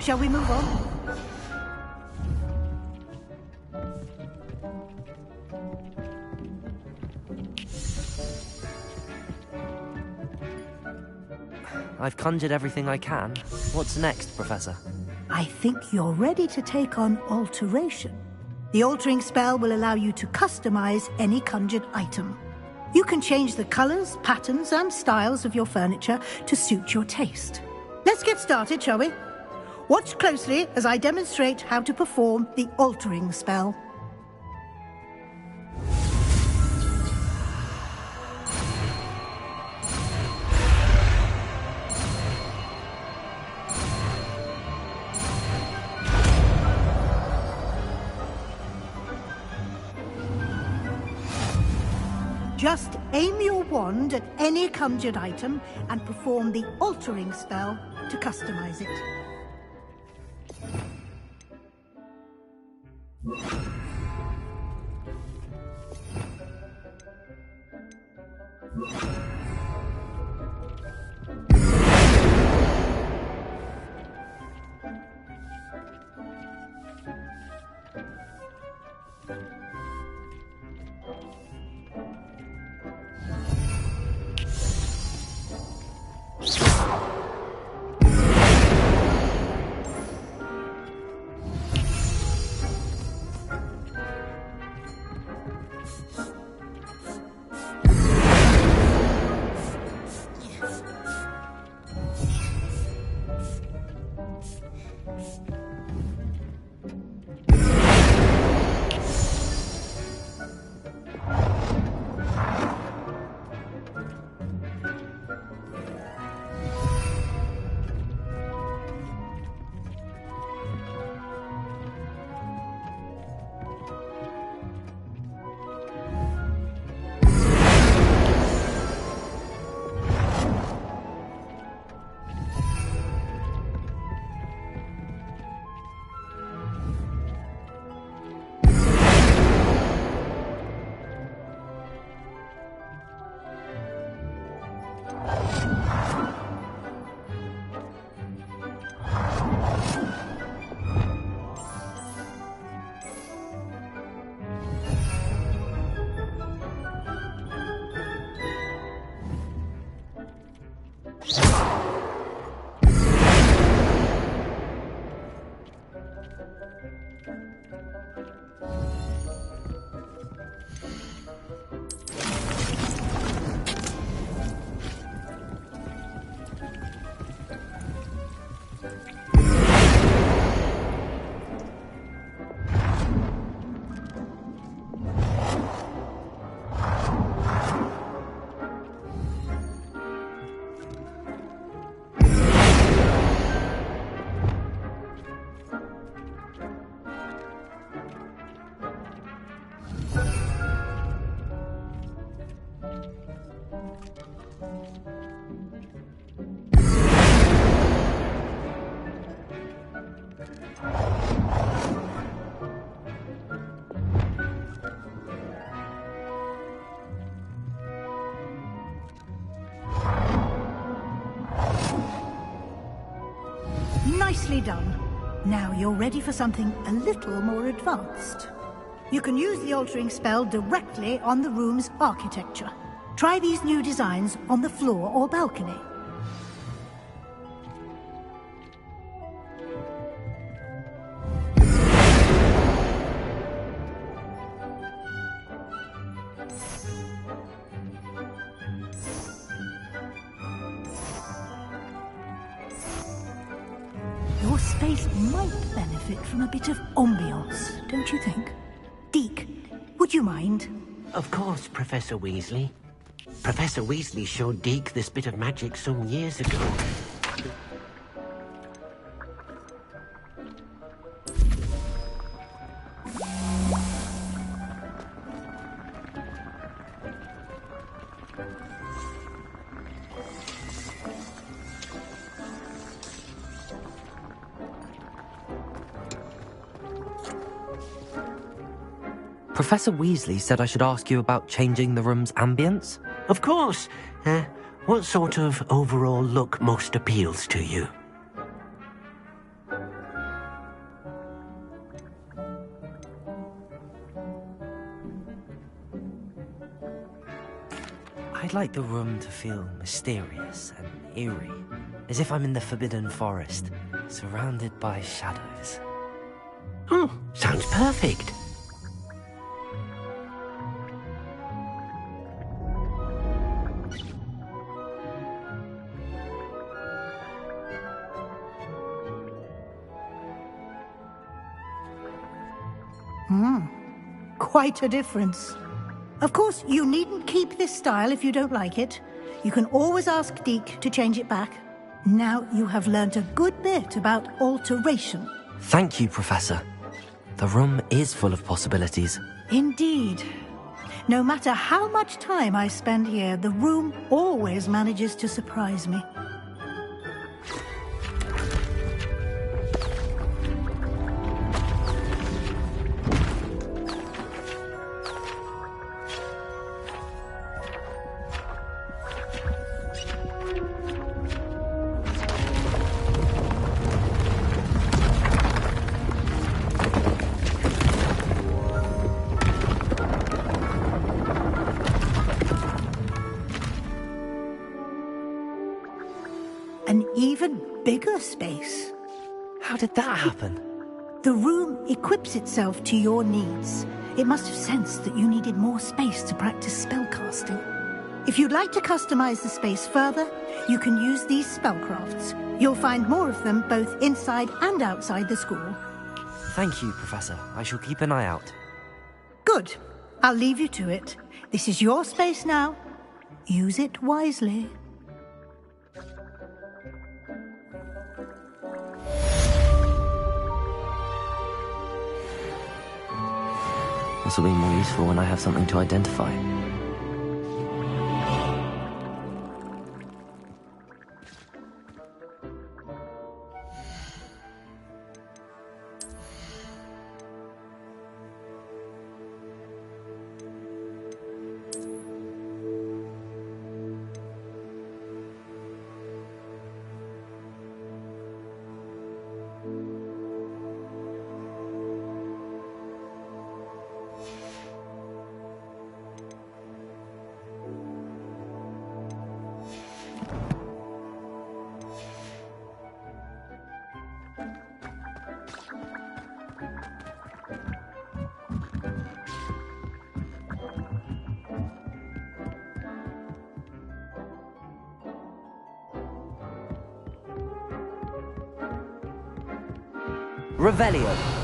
Shall we move on? I've conjured everything I can. What's next, Professor? I think you're ready to take on alteration. The altering spell will allow you to customize any conjured item. You can change the colors, patterns, and styles of your furniture to suit your taste. Let's get started, shall we? Watch closely as I demonstrate how to perform the altering spell. Just aim your wand at any conjured item and perform the altering spell to customize it. Nicely done. Now you're ready for something a little more advanced. You can use the altering spell directly on the room's architecture. Try these new designs on the floor or balcony. Your space might benefit from a bit of ambiance, don't you think? Deke, would you mind? Of course, Professor Weasley. Professor Weasley showed Deke this bit of magic some years ago. Professor Weasley said I should ask you about changing the room's ambience? Of course. What sort of overall look most appeals to you? I'd like the room to feel mysterious and eerie, as if I'm in the Forbidden Forest, surrounded by shadows. Oh, sounds perfect. Quite a difference. Of course, you needn't keep this style if you don't like it. You can always ask Deke to change it back. Now you have learnt a good bit about alteration. Thank you, Professor. The room is full of possibilities. Indeed. No matter how much time I spend here, the room always manages to surprise me. An even bigger space. How did that happen? The room equips itself to your needs. It must have sensed that you needed more space to practice spellcasting. If you'd like to customize the space further, you can use these spellcrafts. You'll find more of them both inside and outside the school. Thank you, Professor. I shall keep an eye out. Good. I'll leave you to it. This is your space now. Use it wisely. This will be more useful when I have something to identify. Revelio.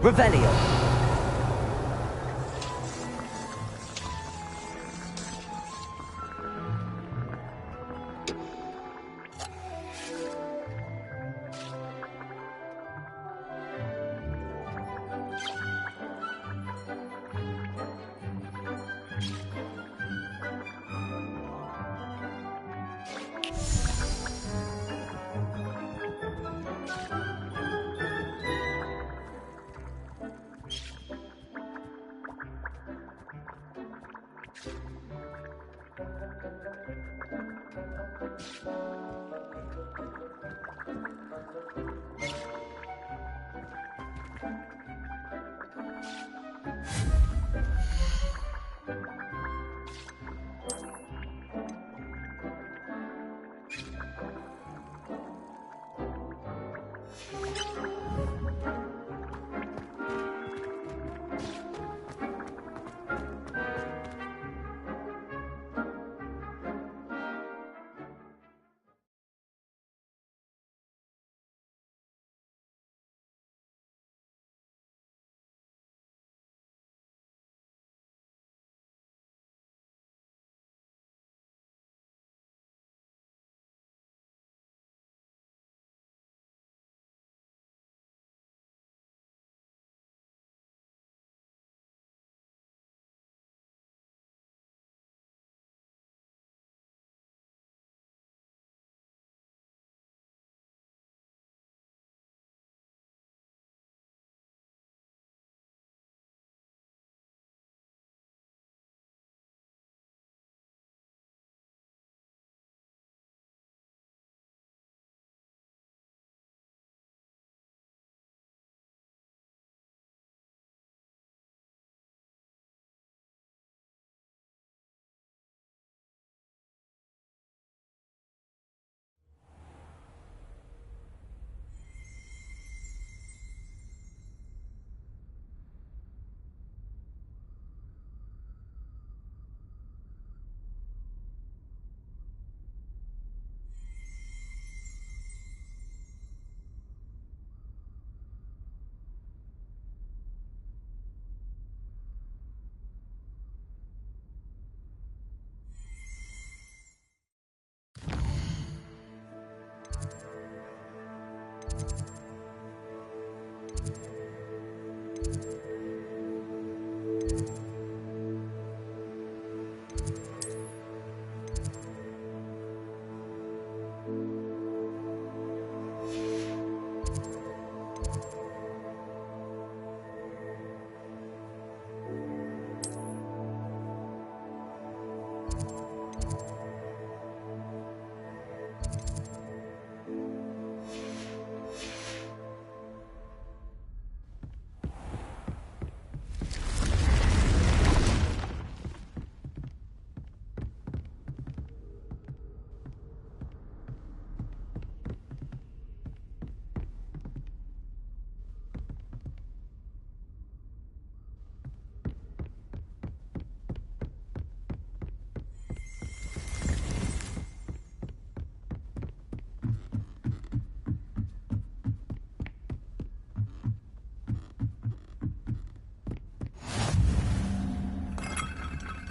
Revelio.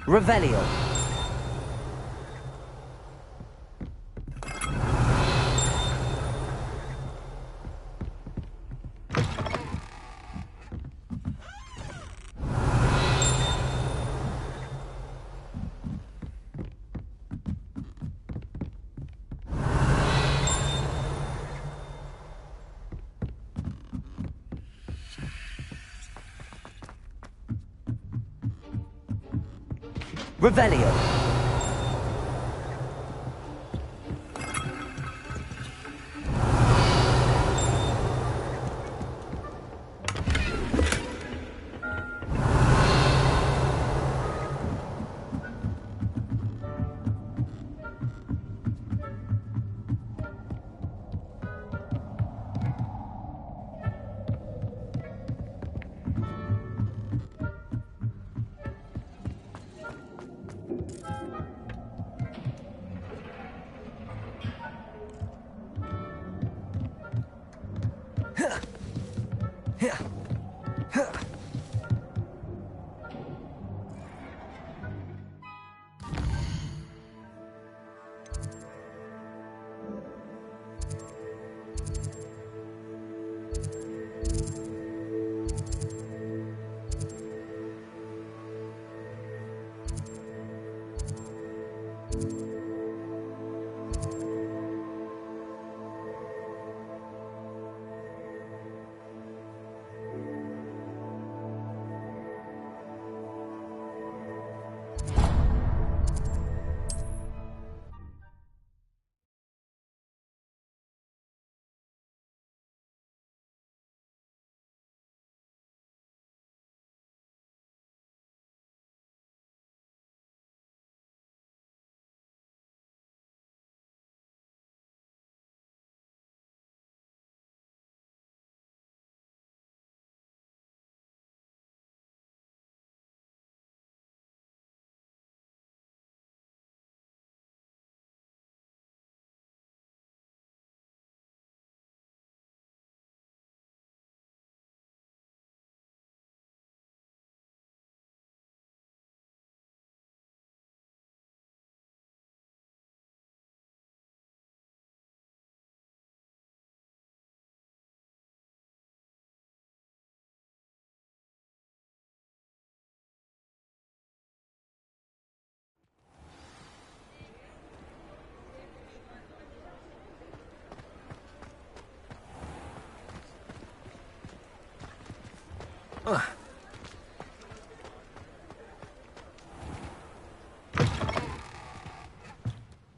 Revelio. Revelio.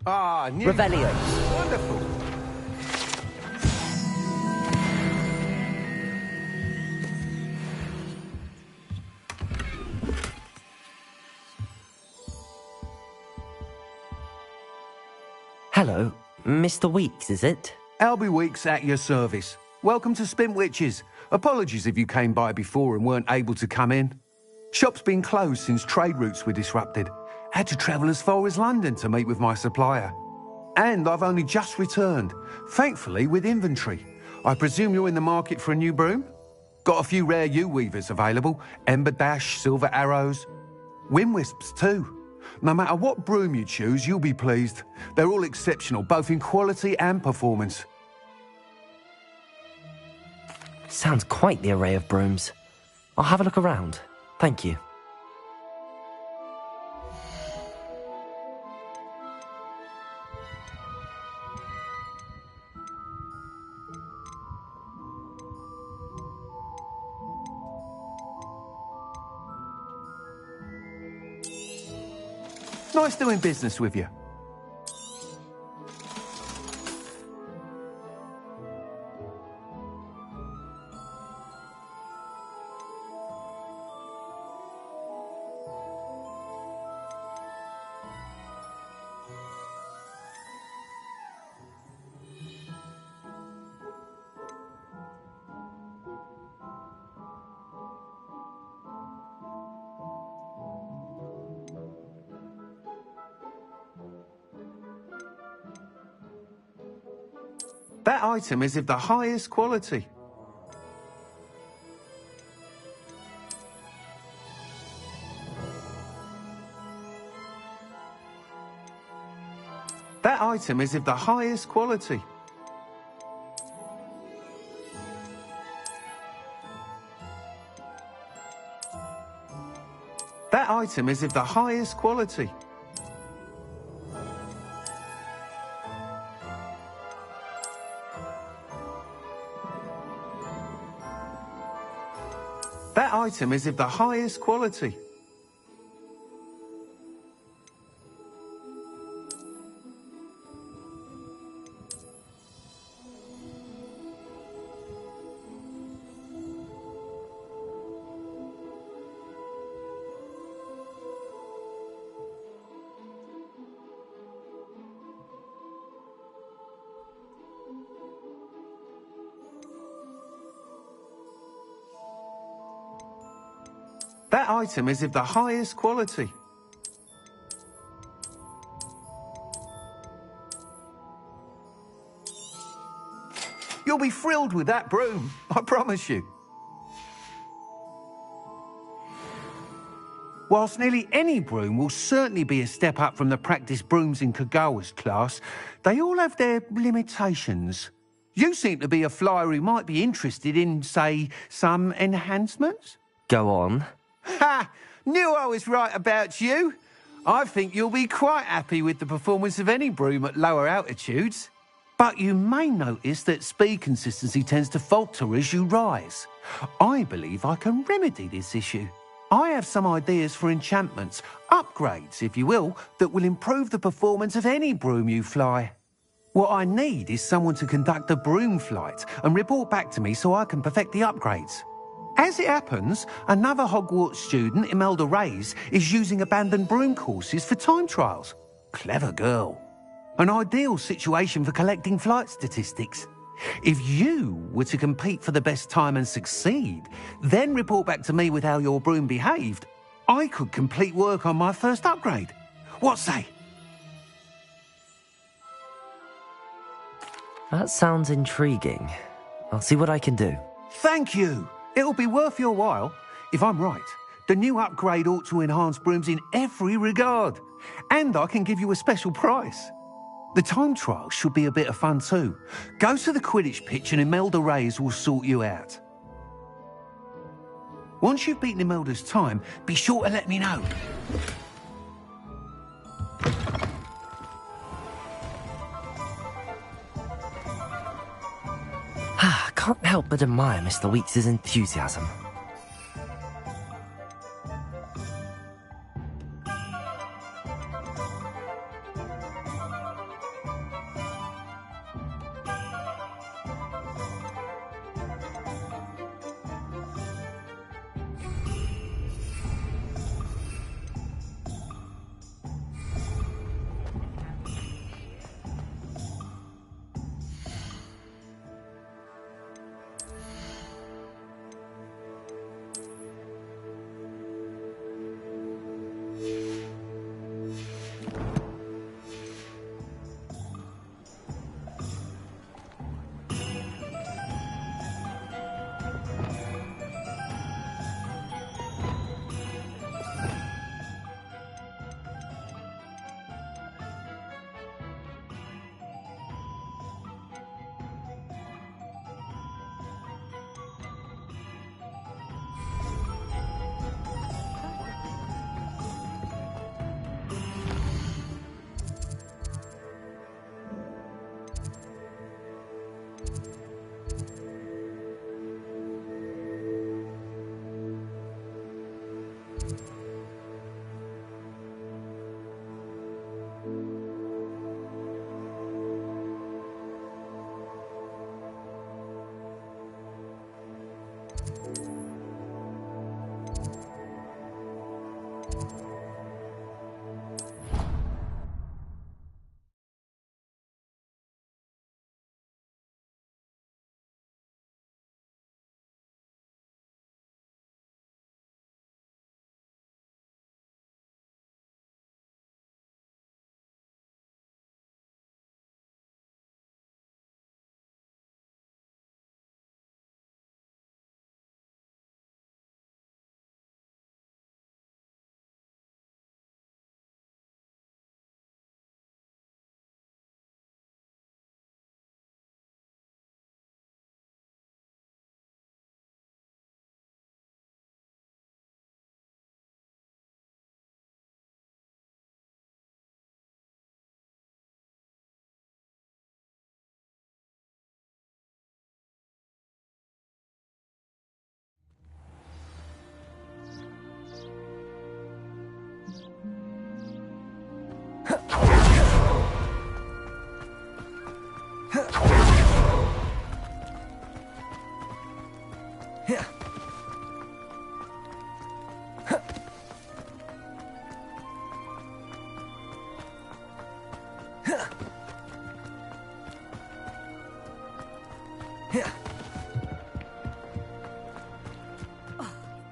Ah, new Revelio. Wonderful. Hello, Mr. Weeks, is it? Albie Weeks at your service. Welcome to Spintwitches. Apologies if you came by before and weren't able to come in. Shop's been closed since trade routes were disrupted. Had to travel as far as London to meet with my supplier. And I've only just returned, thankfully with inventory. I presume you're in the market for a new broom? Got a few rare U-weavers available. Ember Dash, Silver Arrows. Wind Wisps too. No matter what broom you choose, you'll be pleased. They're all exceptional, both in quality and performance. Sounds quite the array of brooms. I'll have a look around. Thank you. Nice doing business with you. That item is of the highest quality. item is of the highest quality. That item is of the highest quality. That item is of the highest quality. That item is of the highest quality. You'll be thrilled with that broom, I promise you. Whilst nearly any broom will certainly be a step up from the practice brooms in Kagawa's class, they all have their limitations. You seem to be a flyer who might be interested in, say, some enhancements? Go on. Ha! Knew I was right about you. I think you'll be quite happy with the performance of any broom at lower altitudes. But you may notice that speed consistency tends to falter as you rise. I believe I can remedy this issue. I have some ideas for enchantments, upgrades, if you will, that will improve the performance of any broom you fly. What I need is someone to conduct a broom flight and report back to me so I can perfect the upgrades. As it happens, another Hogwarts student, Imelda Reyes, is using abandoned broom courses for time trials. Clever girl. An ideal situation for collecting flight statistics. If you were to compete for the best time and succeed, then report back to me with how your broom behaved, I could complete work on my first upgrade. What say? That sounds intriguing. I'll see what I can do. Thank you. It'll be worth your while. If I'm right, the new upgrade ought to enhance brooms in every regard. And I can give you a special price. The time trial should be a bit of fun too. Go to the Quidditch pitch and Imelda Reyes will sort you out. Once you've beaten Imelda's time, be sure to let me know. Can't help but admire Mr. Weeks' enthusiasm.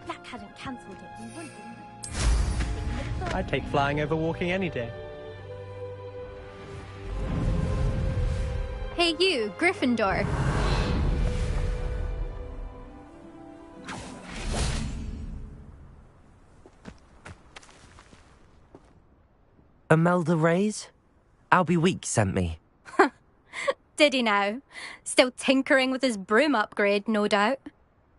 Black hadn't cancelled it. We wouldn't. I'd take flying over walking any day. Hey you, Gryffindor. Imelda Reyes? Albie Weeks sent me. Did he now? Still tinkering with his broom upgrade, no doubt.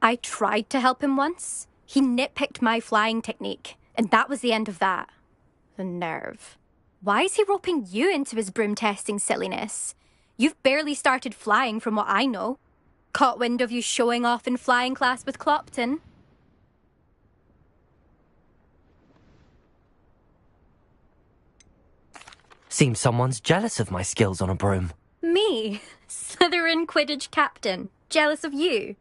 I tried to help him once. He nitpicked my flying technique, and that was the end of that. The nerve. Why is he roping you into his broom testing silliness? You've barely started flying from what I know. Caught wind of you showing off in flying class with Clopton. Seems someone's jealous of my skills on a broom. Me? Slytherin Quidditch captain. Jealous of you?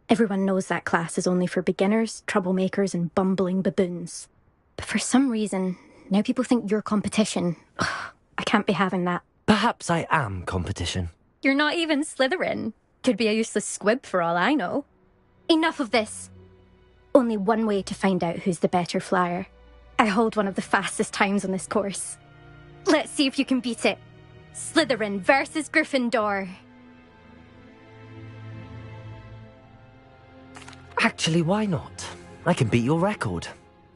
Everyone knows that class is only for beginners, troublemakers, and bumbling baboons. But for some reason, now people think you're competition. Ugh, I can't be having that. Perhaps I am competition. You're not even Slytherin. Could be a useless squib for all I know. Enough of this. Only one way to find out who's the better flyer. I hold one of the fastest times on this course. Let's see if you can beat it. Slytherin versus Gryffindor. Actually, why not? I can beat your record.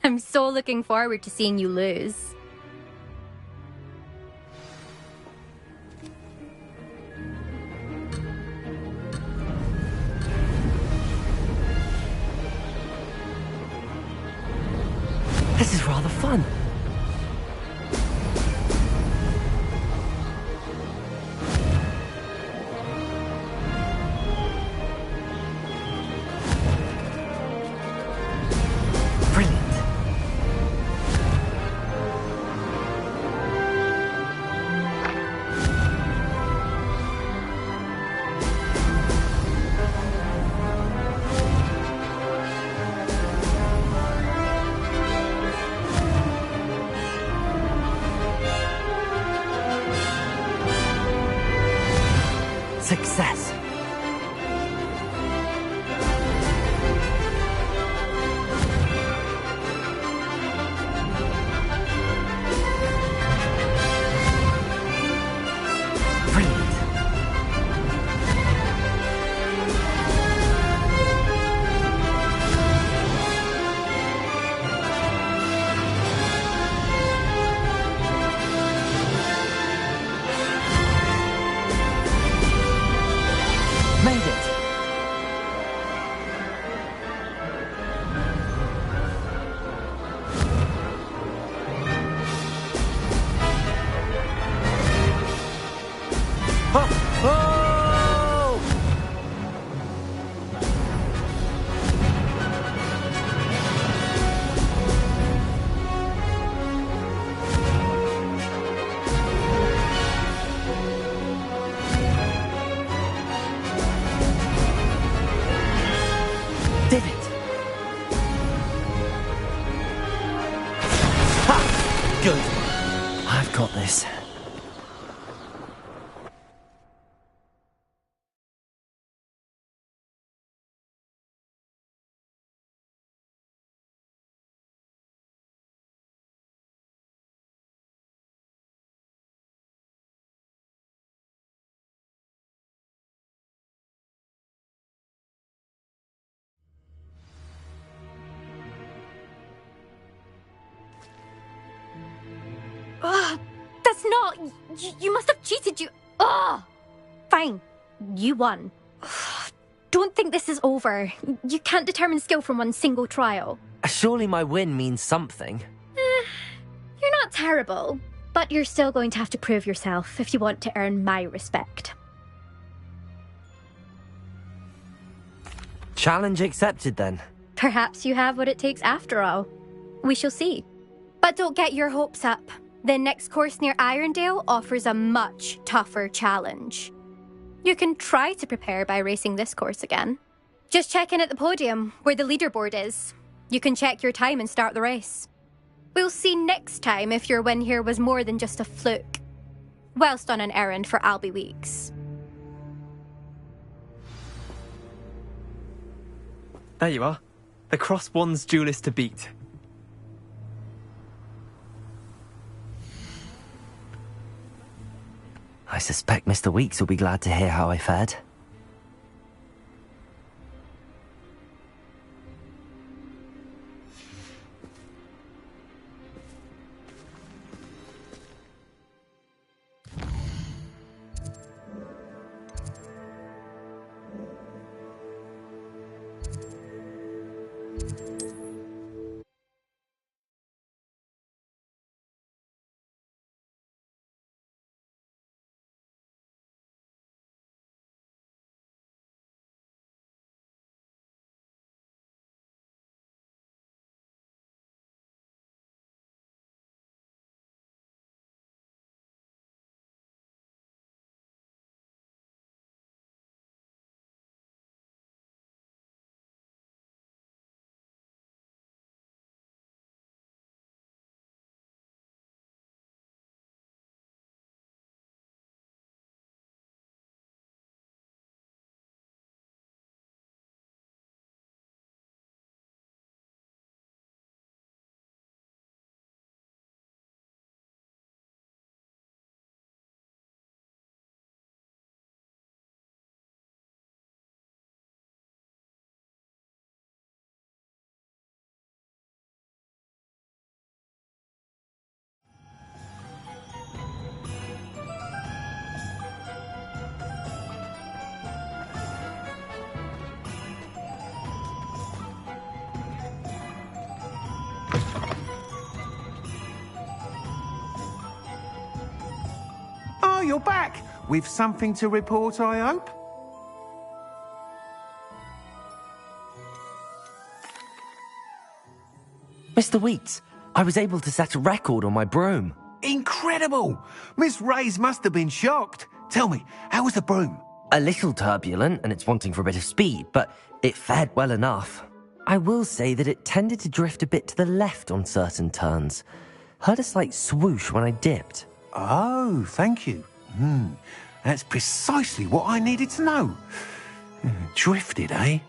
I'm so looking forward to seeing you lose. This is rather fun. Success. Brilliant. Made it! Did it! Ha! Good. I've got this. Ugh, that's not... You must have cheated, you... Ugh! Fine. You won. Ugh, don't think this is over. You can't determine skill from one single trial. Surely my win means something. You're not terrible, but you're still going to have to prove yourself if you want to earn my respect. Challenge accepted, then. Perhaps you have what it takes after all. We shall see. But don't get your hopes up. The next course near Irondale offers a much tougher challenge. You can try to prepare by racing this course again. Just check in at the podium, where the leaderboard is. You can check your time and start the race. We'll see next time if your win here was more than just a fluke. Whilst on an errand for Albie Weeks. There you are. The Cross Wands duelist to beat. I suspect Mr. Weeks will be glad to hear how I fared. Oh, you're back! With something to report, I hope? Mr. Weeks, I was able to set a record on my broom. Incredible! Miss Reyes must have been shocked. Tell me, how was the broom? A little turbulent, and it's wanting for a bit of speed, but it fared well enough. I will say that it tended to drift a bit to the left on certain turns. Heard a slight swoosh when I dipped. Oh, thank you. That's precisely what I needed to know. Drifted, eh?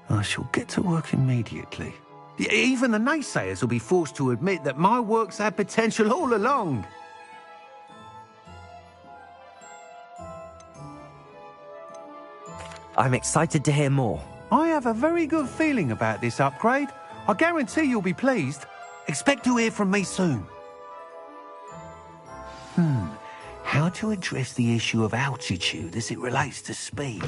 I shall get to work immediately. Even the naysayers will be forced to admit that my work's had potential all along. I'm excited to hear more. I have a very good feeling about this upgrade. I guarantee you'll be pleased. Expect to hear from me soon. How to address the issue of altitude as it relates to speed?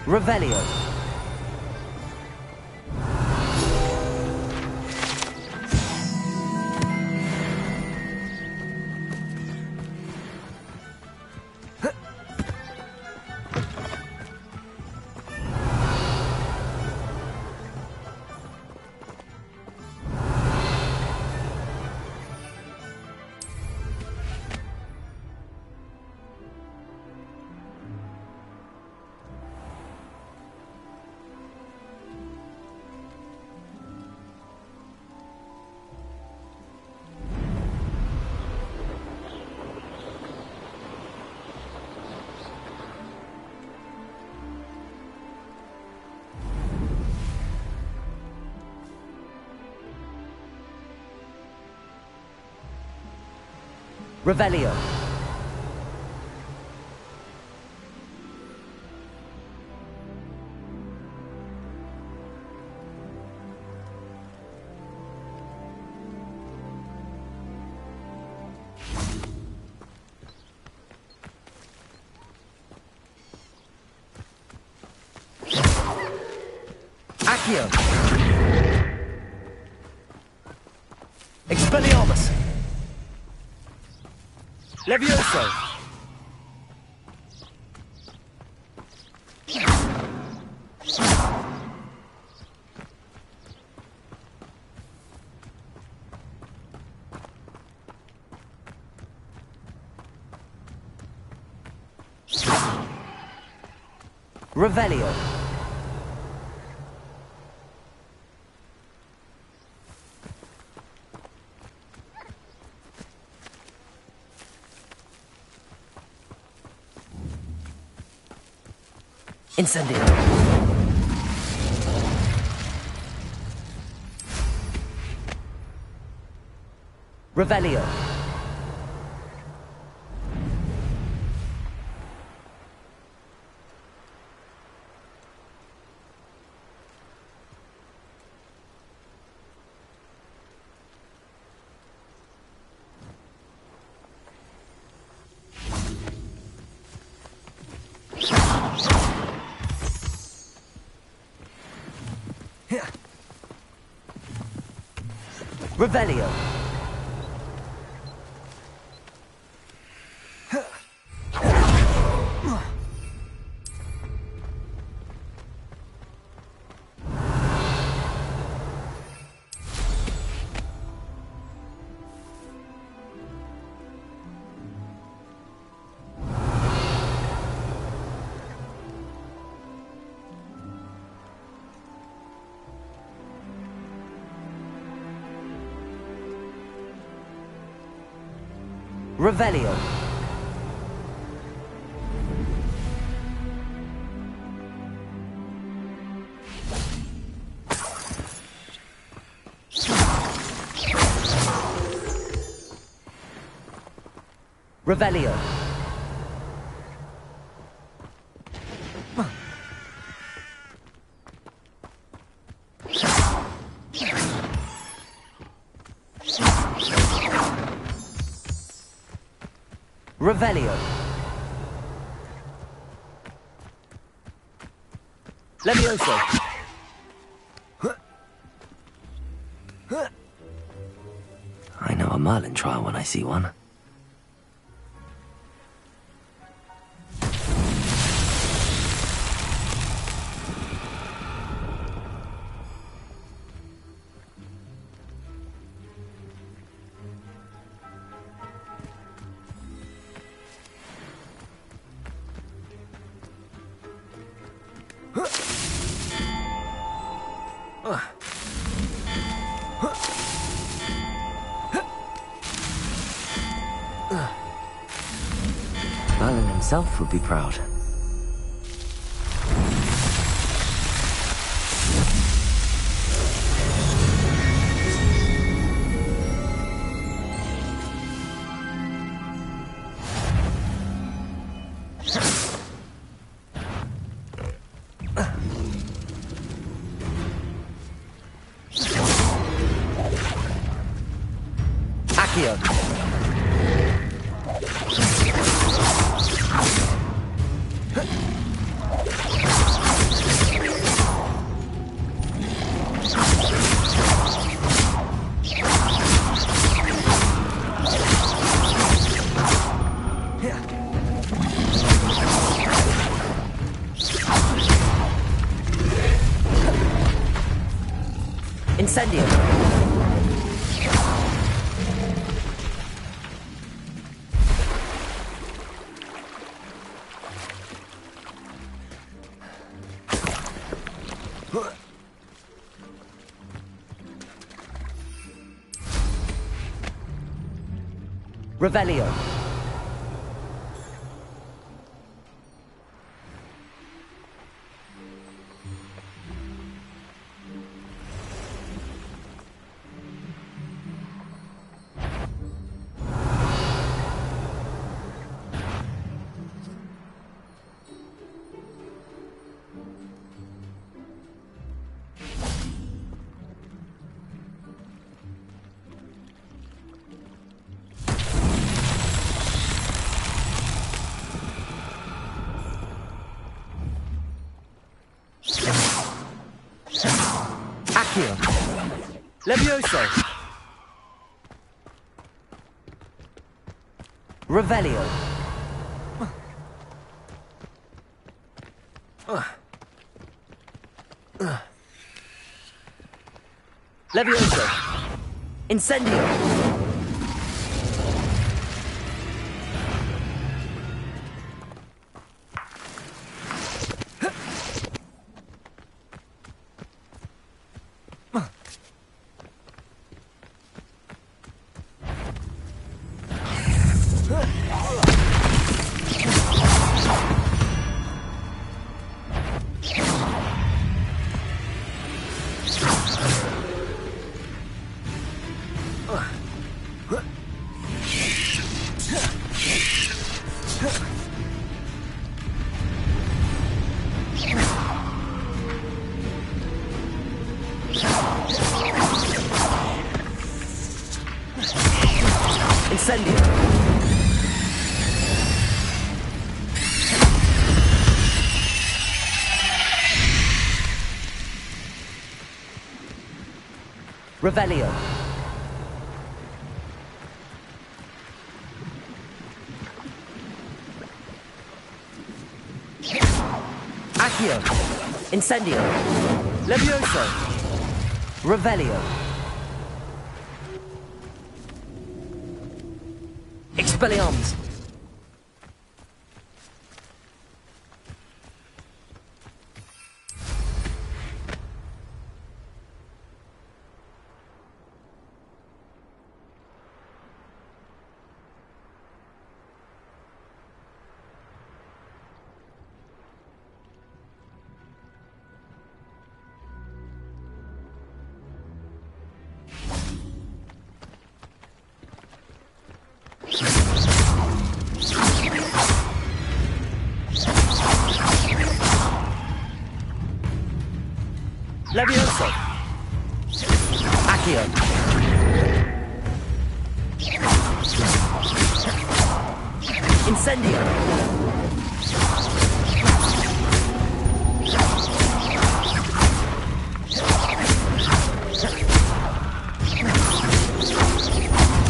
Revelio. Revelio. Accio. Expelliarmus. Levioso! Revelio. Incendio. Revelio. Revelio. Revelio. Revelio. Revelio. Levioso. I know a Merlin trial when I see one. Merlin himself would be proud. Accio. Incendio. Revelio. Accio. Levioso. Revelio. Levioso. Incendio. Revelio. Accio. Incendio. Levioso. Revelio. Expelliarmus. Levioso. Accio. Incendio.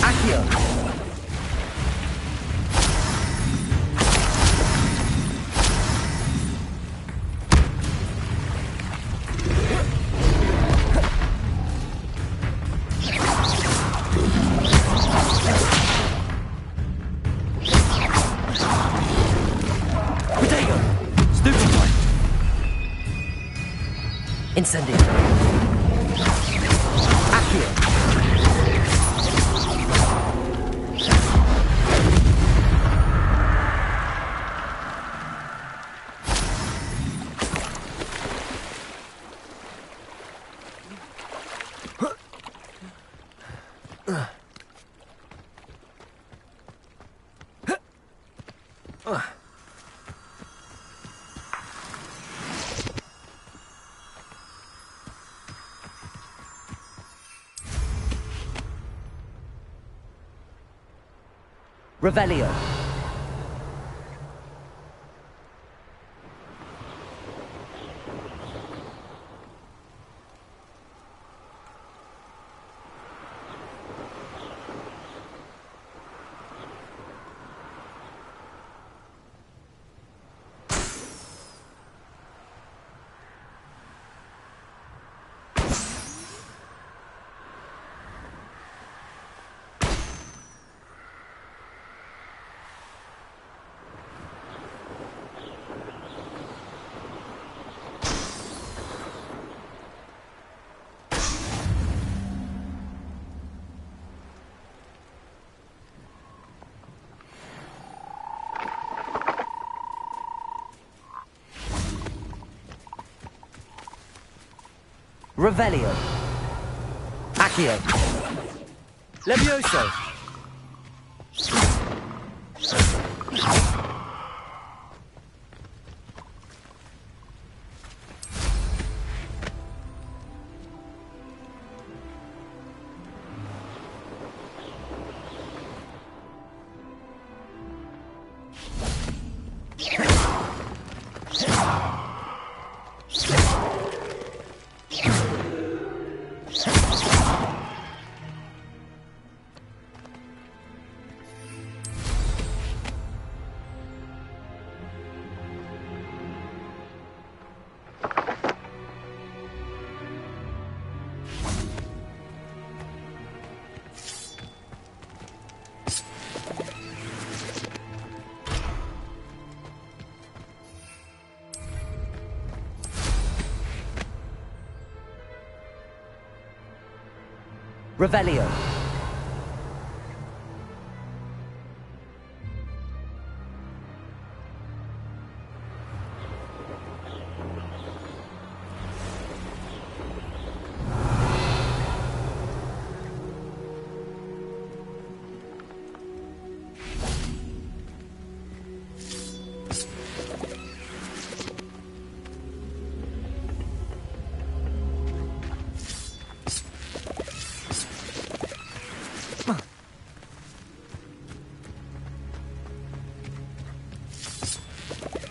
Accio. Incendio. Accio. Revelio. Revelio. Accio. Levioso. Revelio.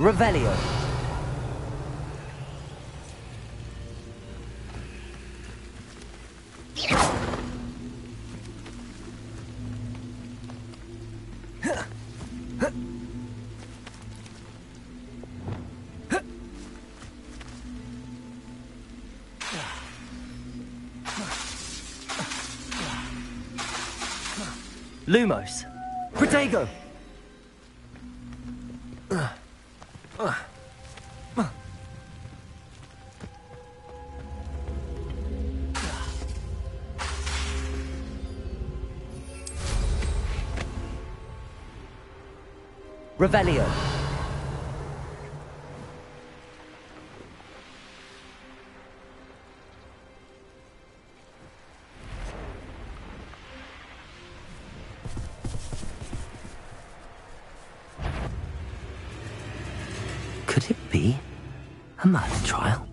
Revelio. Lumos. Protego. Revelio. Could it be a murder trial?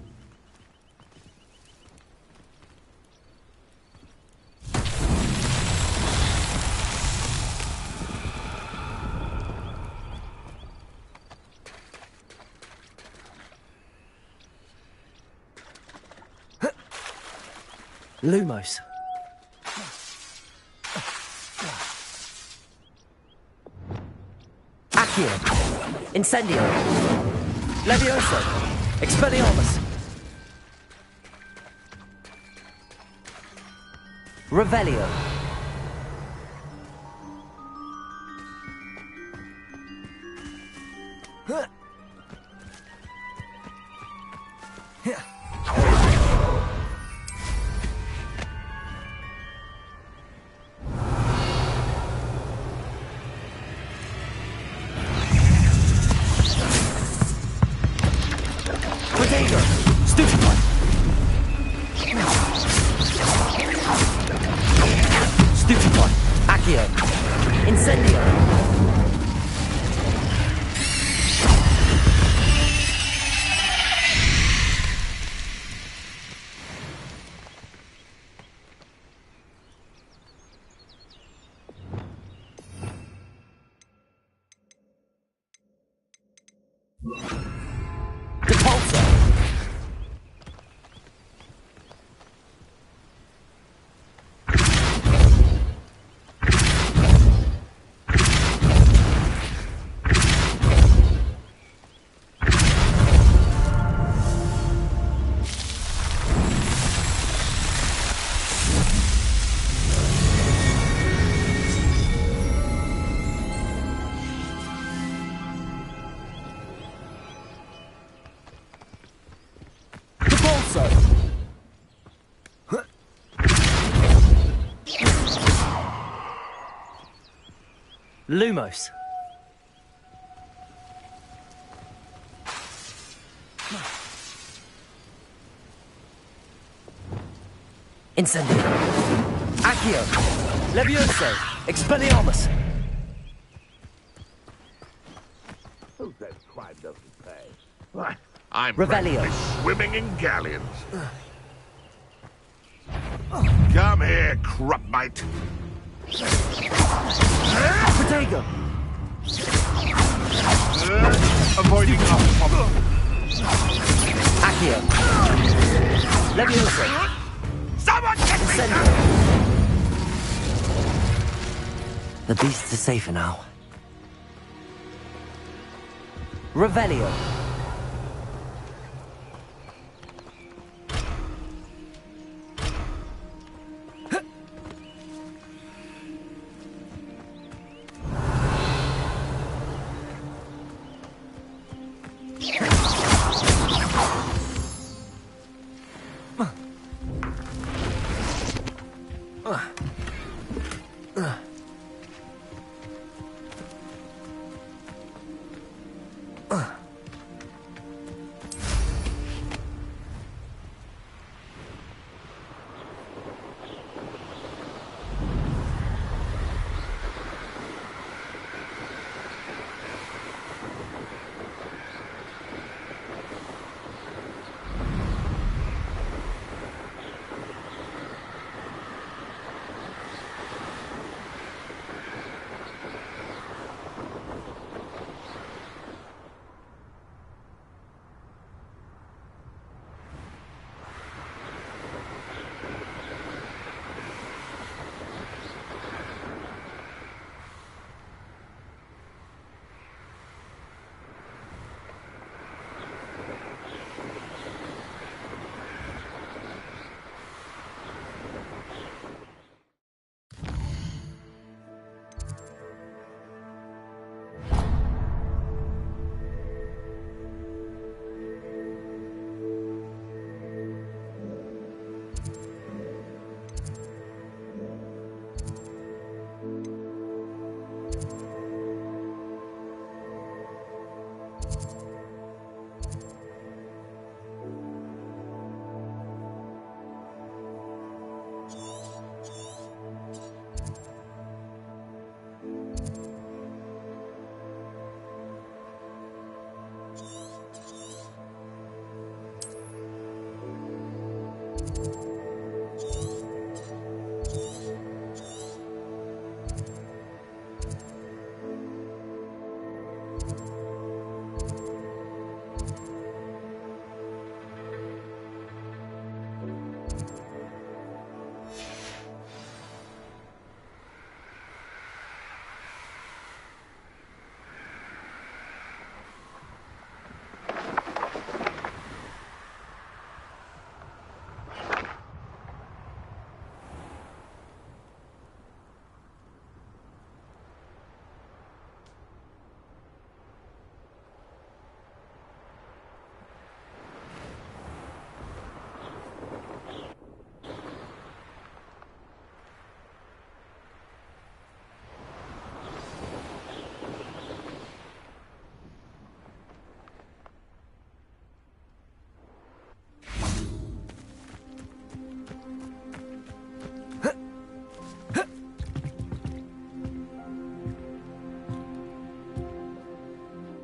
Lumos. Accio. Incendio. Levioso. Expelliarmus. Revelio. Lumos. Incendio. Accio. Levioso. Expelliarmus. Who says crime doesn't pay? I'm Revelio. practically swimming in galleons. Come here, crupmite. Protego. Avoiding our problem. Accio. Levioso. Someone get me Incendio. The beasts are safer now. Revelio.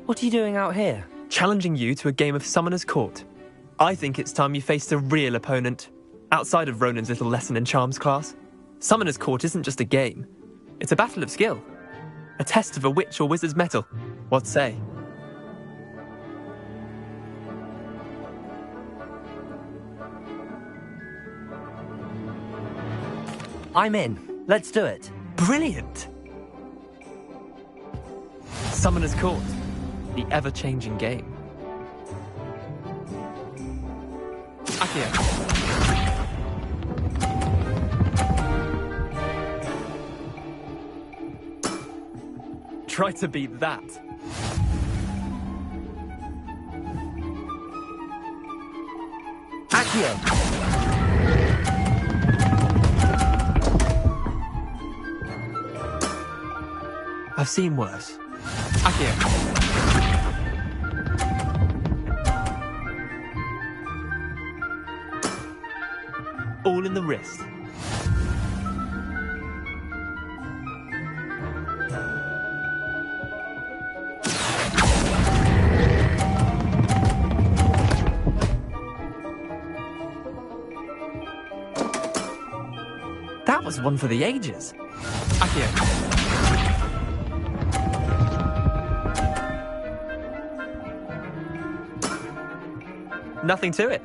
What are you doing out here? Challenging you to a game of Summoner's Court. I think it's time you faced a real opponent, outside of Ronan's little lesson in charms class. Summoner's Court isn't just a game. It's a battle of skill. A test of a witch or wizard's mettle. What say? I'm in. Let's do it. Brilliant! Summoner's Court. The ever-changing game. Accio. Try to beat that. Accio. I've seen worse. Accio. All in the wrist. That was one for the ages. Accio. Nothing to it.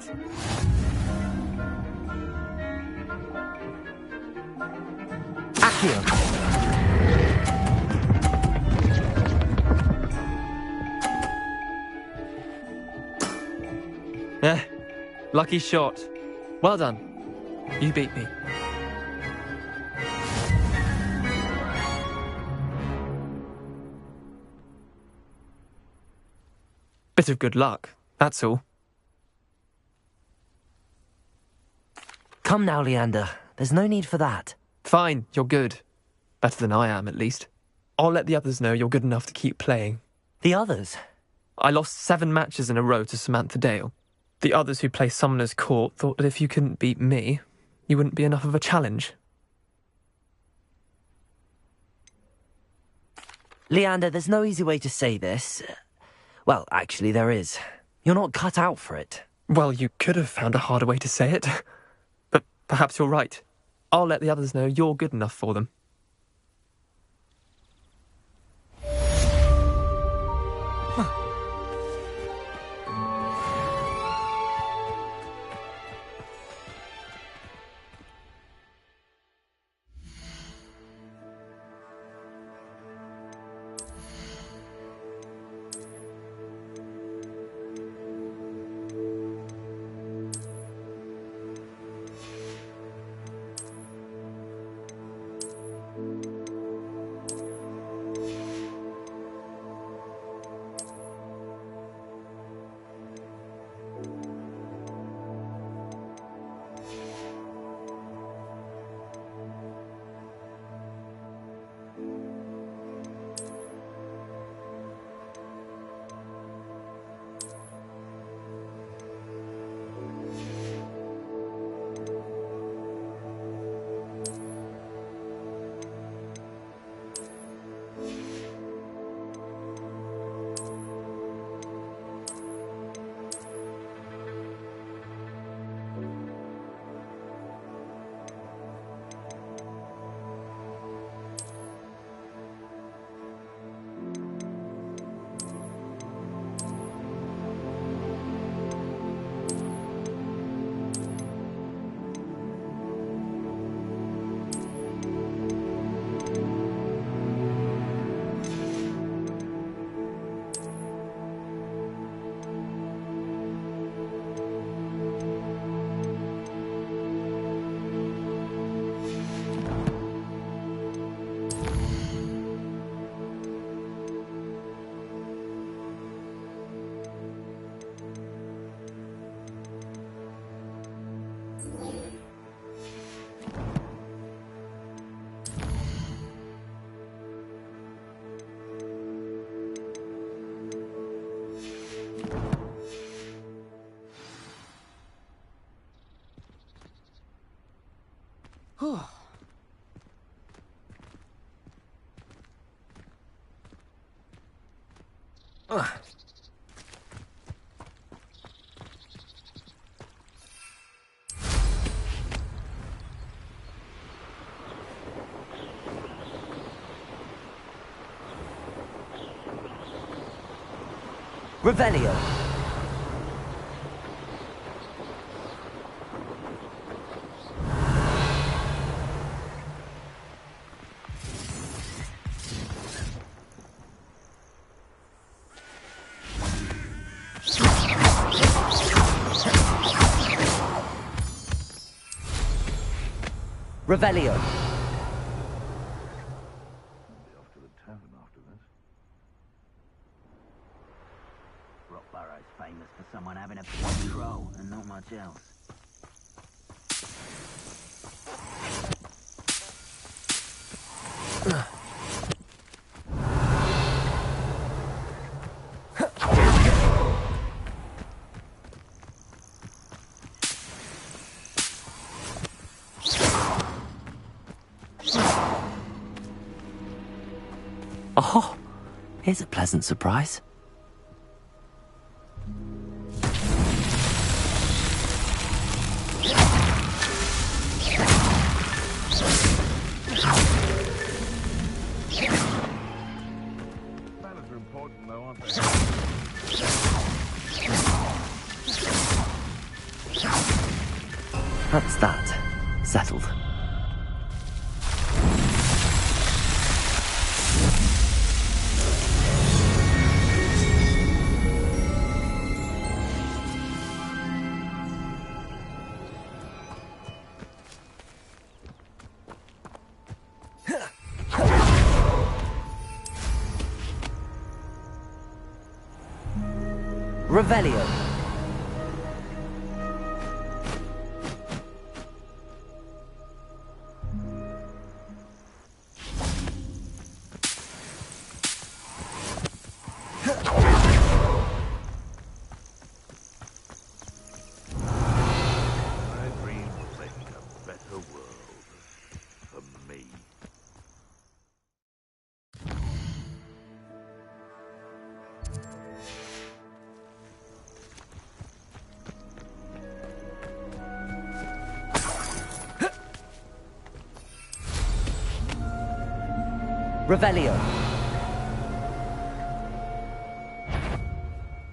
Accio. Lucky shot. Well done. You beat me. Bit of good luck, that's all. Come now, Leander. There's no need for that. Fine, you're good. Better than I am, at least. I'll let the others know you're good enough to keep playing. The others? I lost 7 matches in a row to Samantha Dale. The others who play Summoner's Court thought that if you couldn't beat me, you wouldn't be enough of a challenge. Leander, there's no easy way to say this. Well, actually, there is. You're not cut out for it. Well, you could have found a harder way to say it. But perhaps you're right. I'll let the others know you're good enough for them. Revelio. Revelio. Rockborough's famous for someone having a patrol and not much else. Oh, here's a pleasant surprise. Manners are important, though, aren't they? That's that. Settled. Revelio. I dream of making a better world for me. Revelio.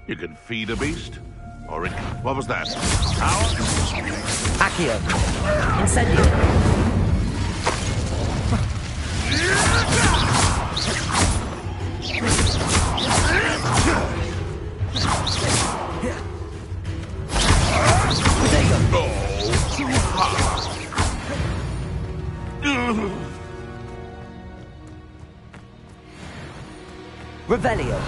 You can feed a beast, or it... What was that? Power? Accio. Incendio. Revelio.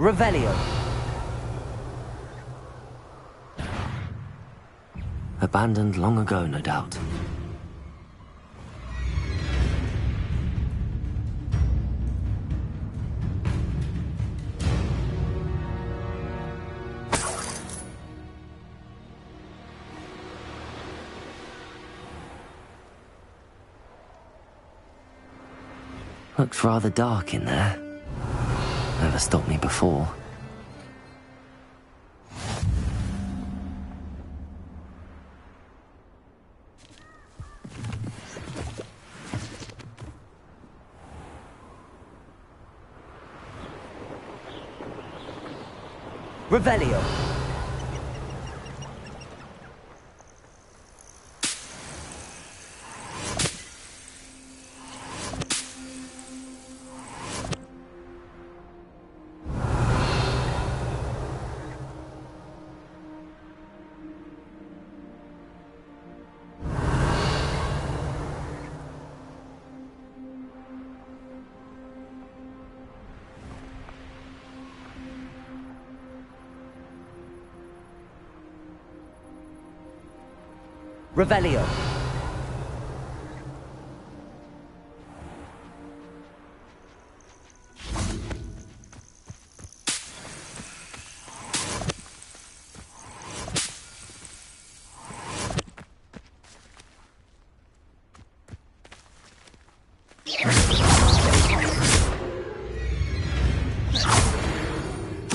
Revelio. Abandoned long ago, no doubt. Looks rather dark in there. Never stopped me before. Revelio. Revelio.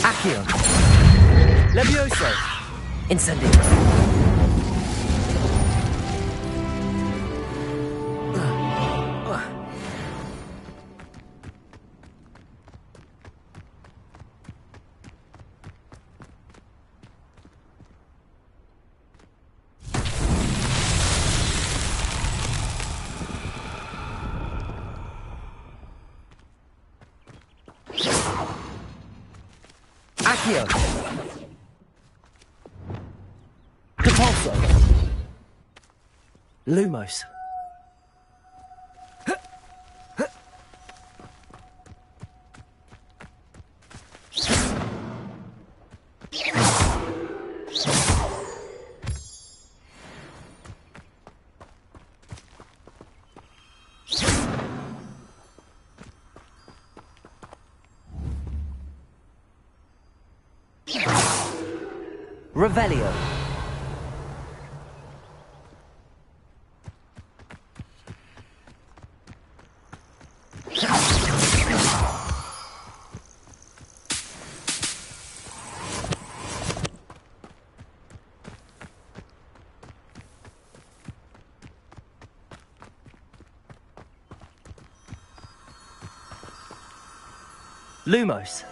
Accio. Levioso. Incendio. Accio. Depulso. Lumos. Revelio. Lumos.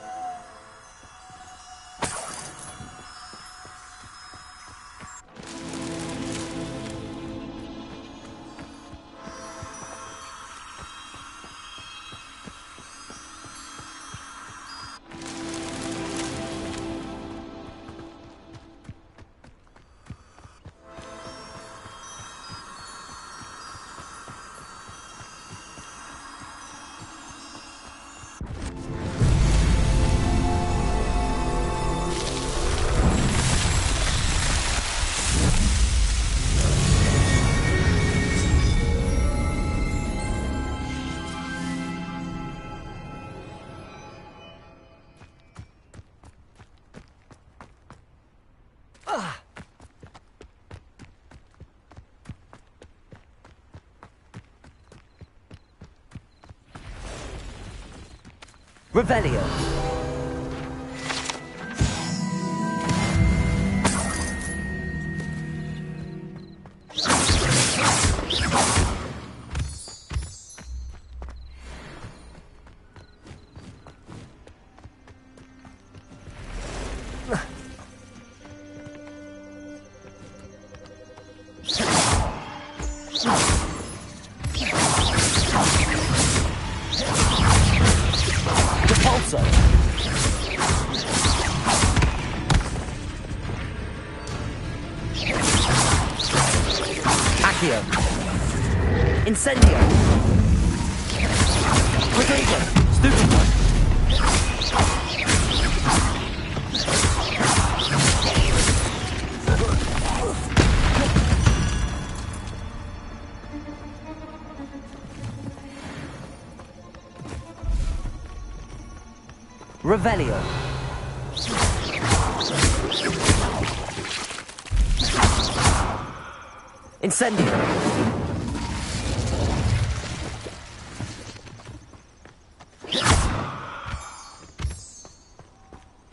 Revelio. Depulso. Accio. Incendio. Rodrigo. Stupido. Revelio. Incendio.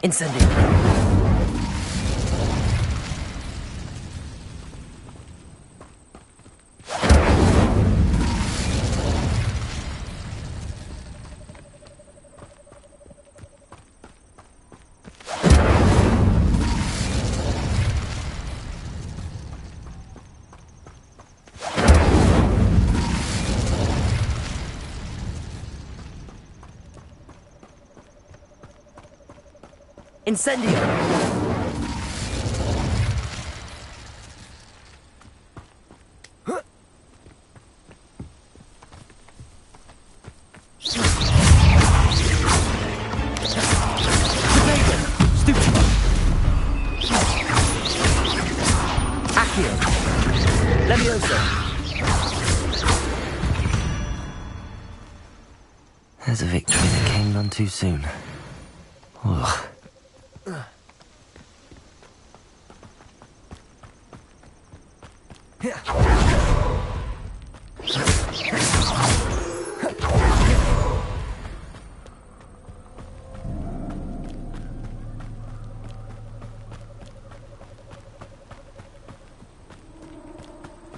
Incendio. Incendio. Accio. Leviosa! There's a victory that came none too soon. Ugh.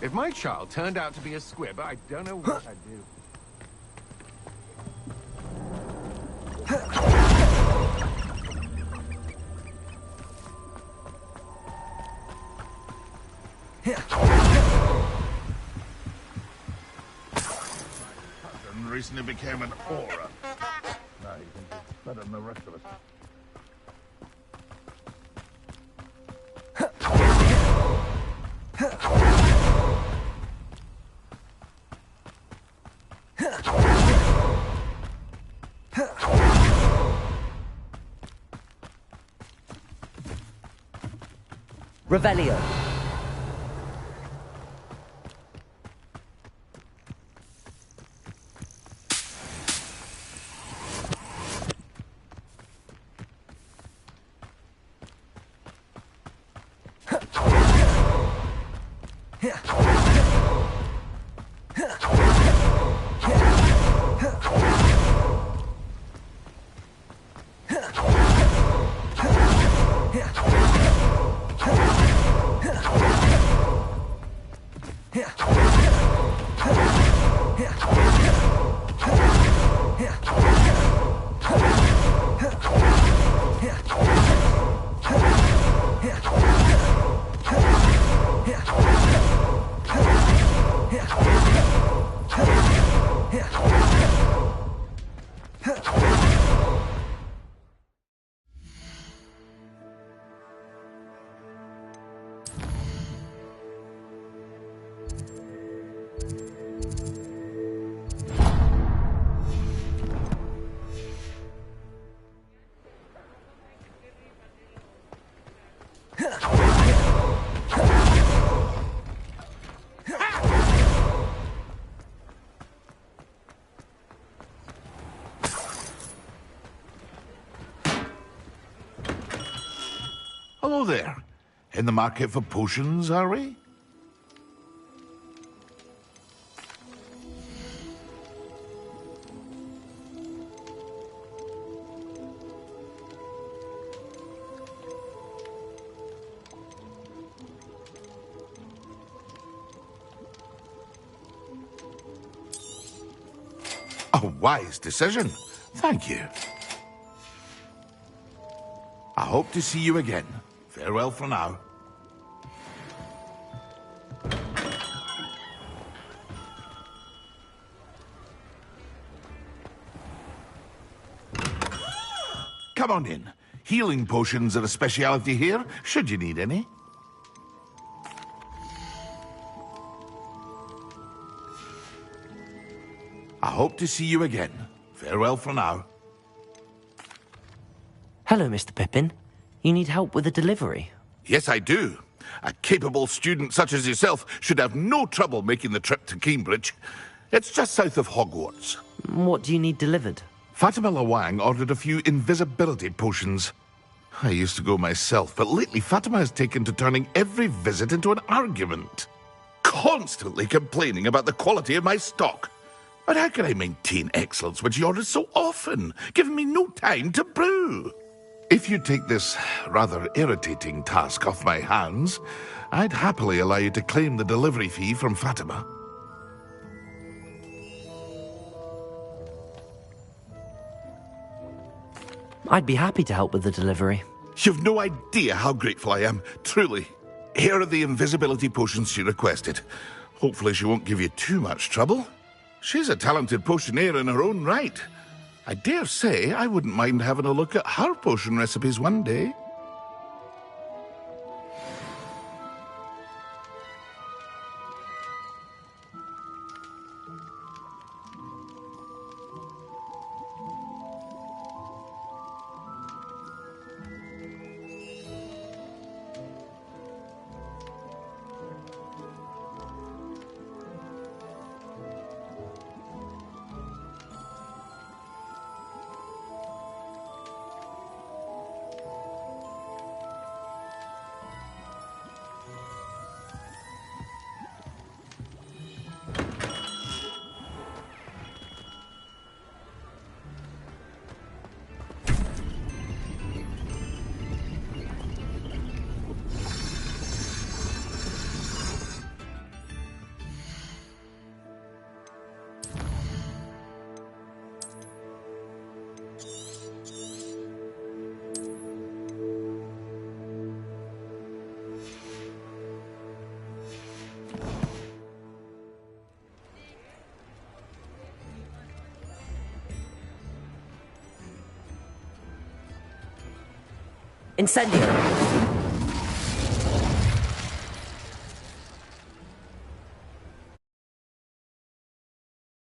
If my child turned out to be a squib, I don't know what I'd do. And recently became an aura. Now you think it's better than the rest of us. Revelio. Hello there. In the market for potions, are we? A wise decision. Thank you. I hope to see you again. Farewell for now. Come on in. Healing potions are a speciality here, should you need any. I hope to see you again. Farewell for now. Hello, Mr. Pippin. You need help with a delivery? Yes, I do. A capable student such as yourself should have no trouble making the trip to Cambridge. It's just south of Hogwarts. What do you need delivered? Fatima Lawang ordered a few invisibility potions. I used to go myself, but lately Fatima has taken to turning every visit into an argument. Constantly complaining about the quality of my stock. But how can I maintain excellence when she orders so often, giving me no time to brew? If you take this rather irritating task off my hands, I'd happily allow you to claim the delivery fee from Fatima. I'd be happy to help with the delivery. You've no idea how grateful I am, truly. Here are the invisibility potions she requested. Hopefully she won't give you too much trouble. She's a talented potioneer in her own right. I dare say I wouldn't mind having a look at her potion recipes one day. Incendio.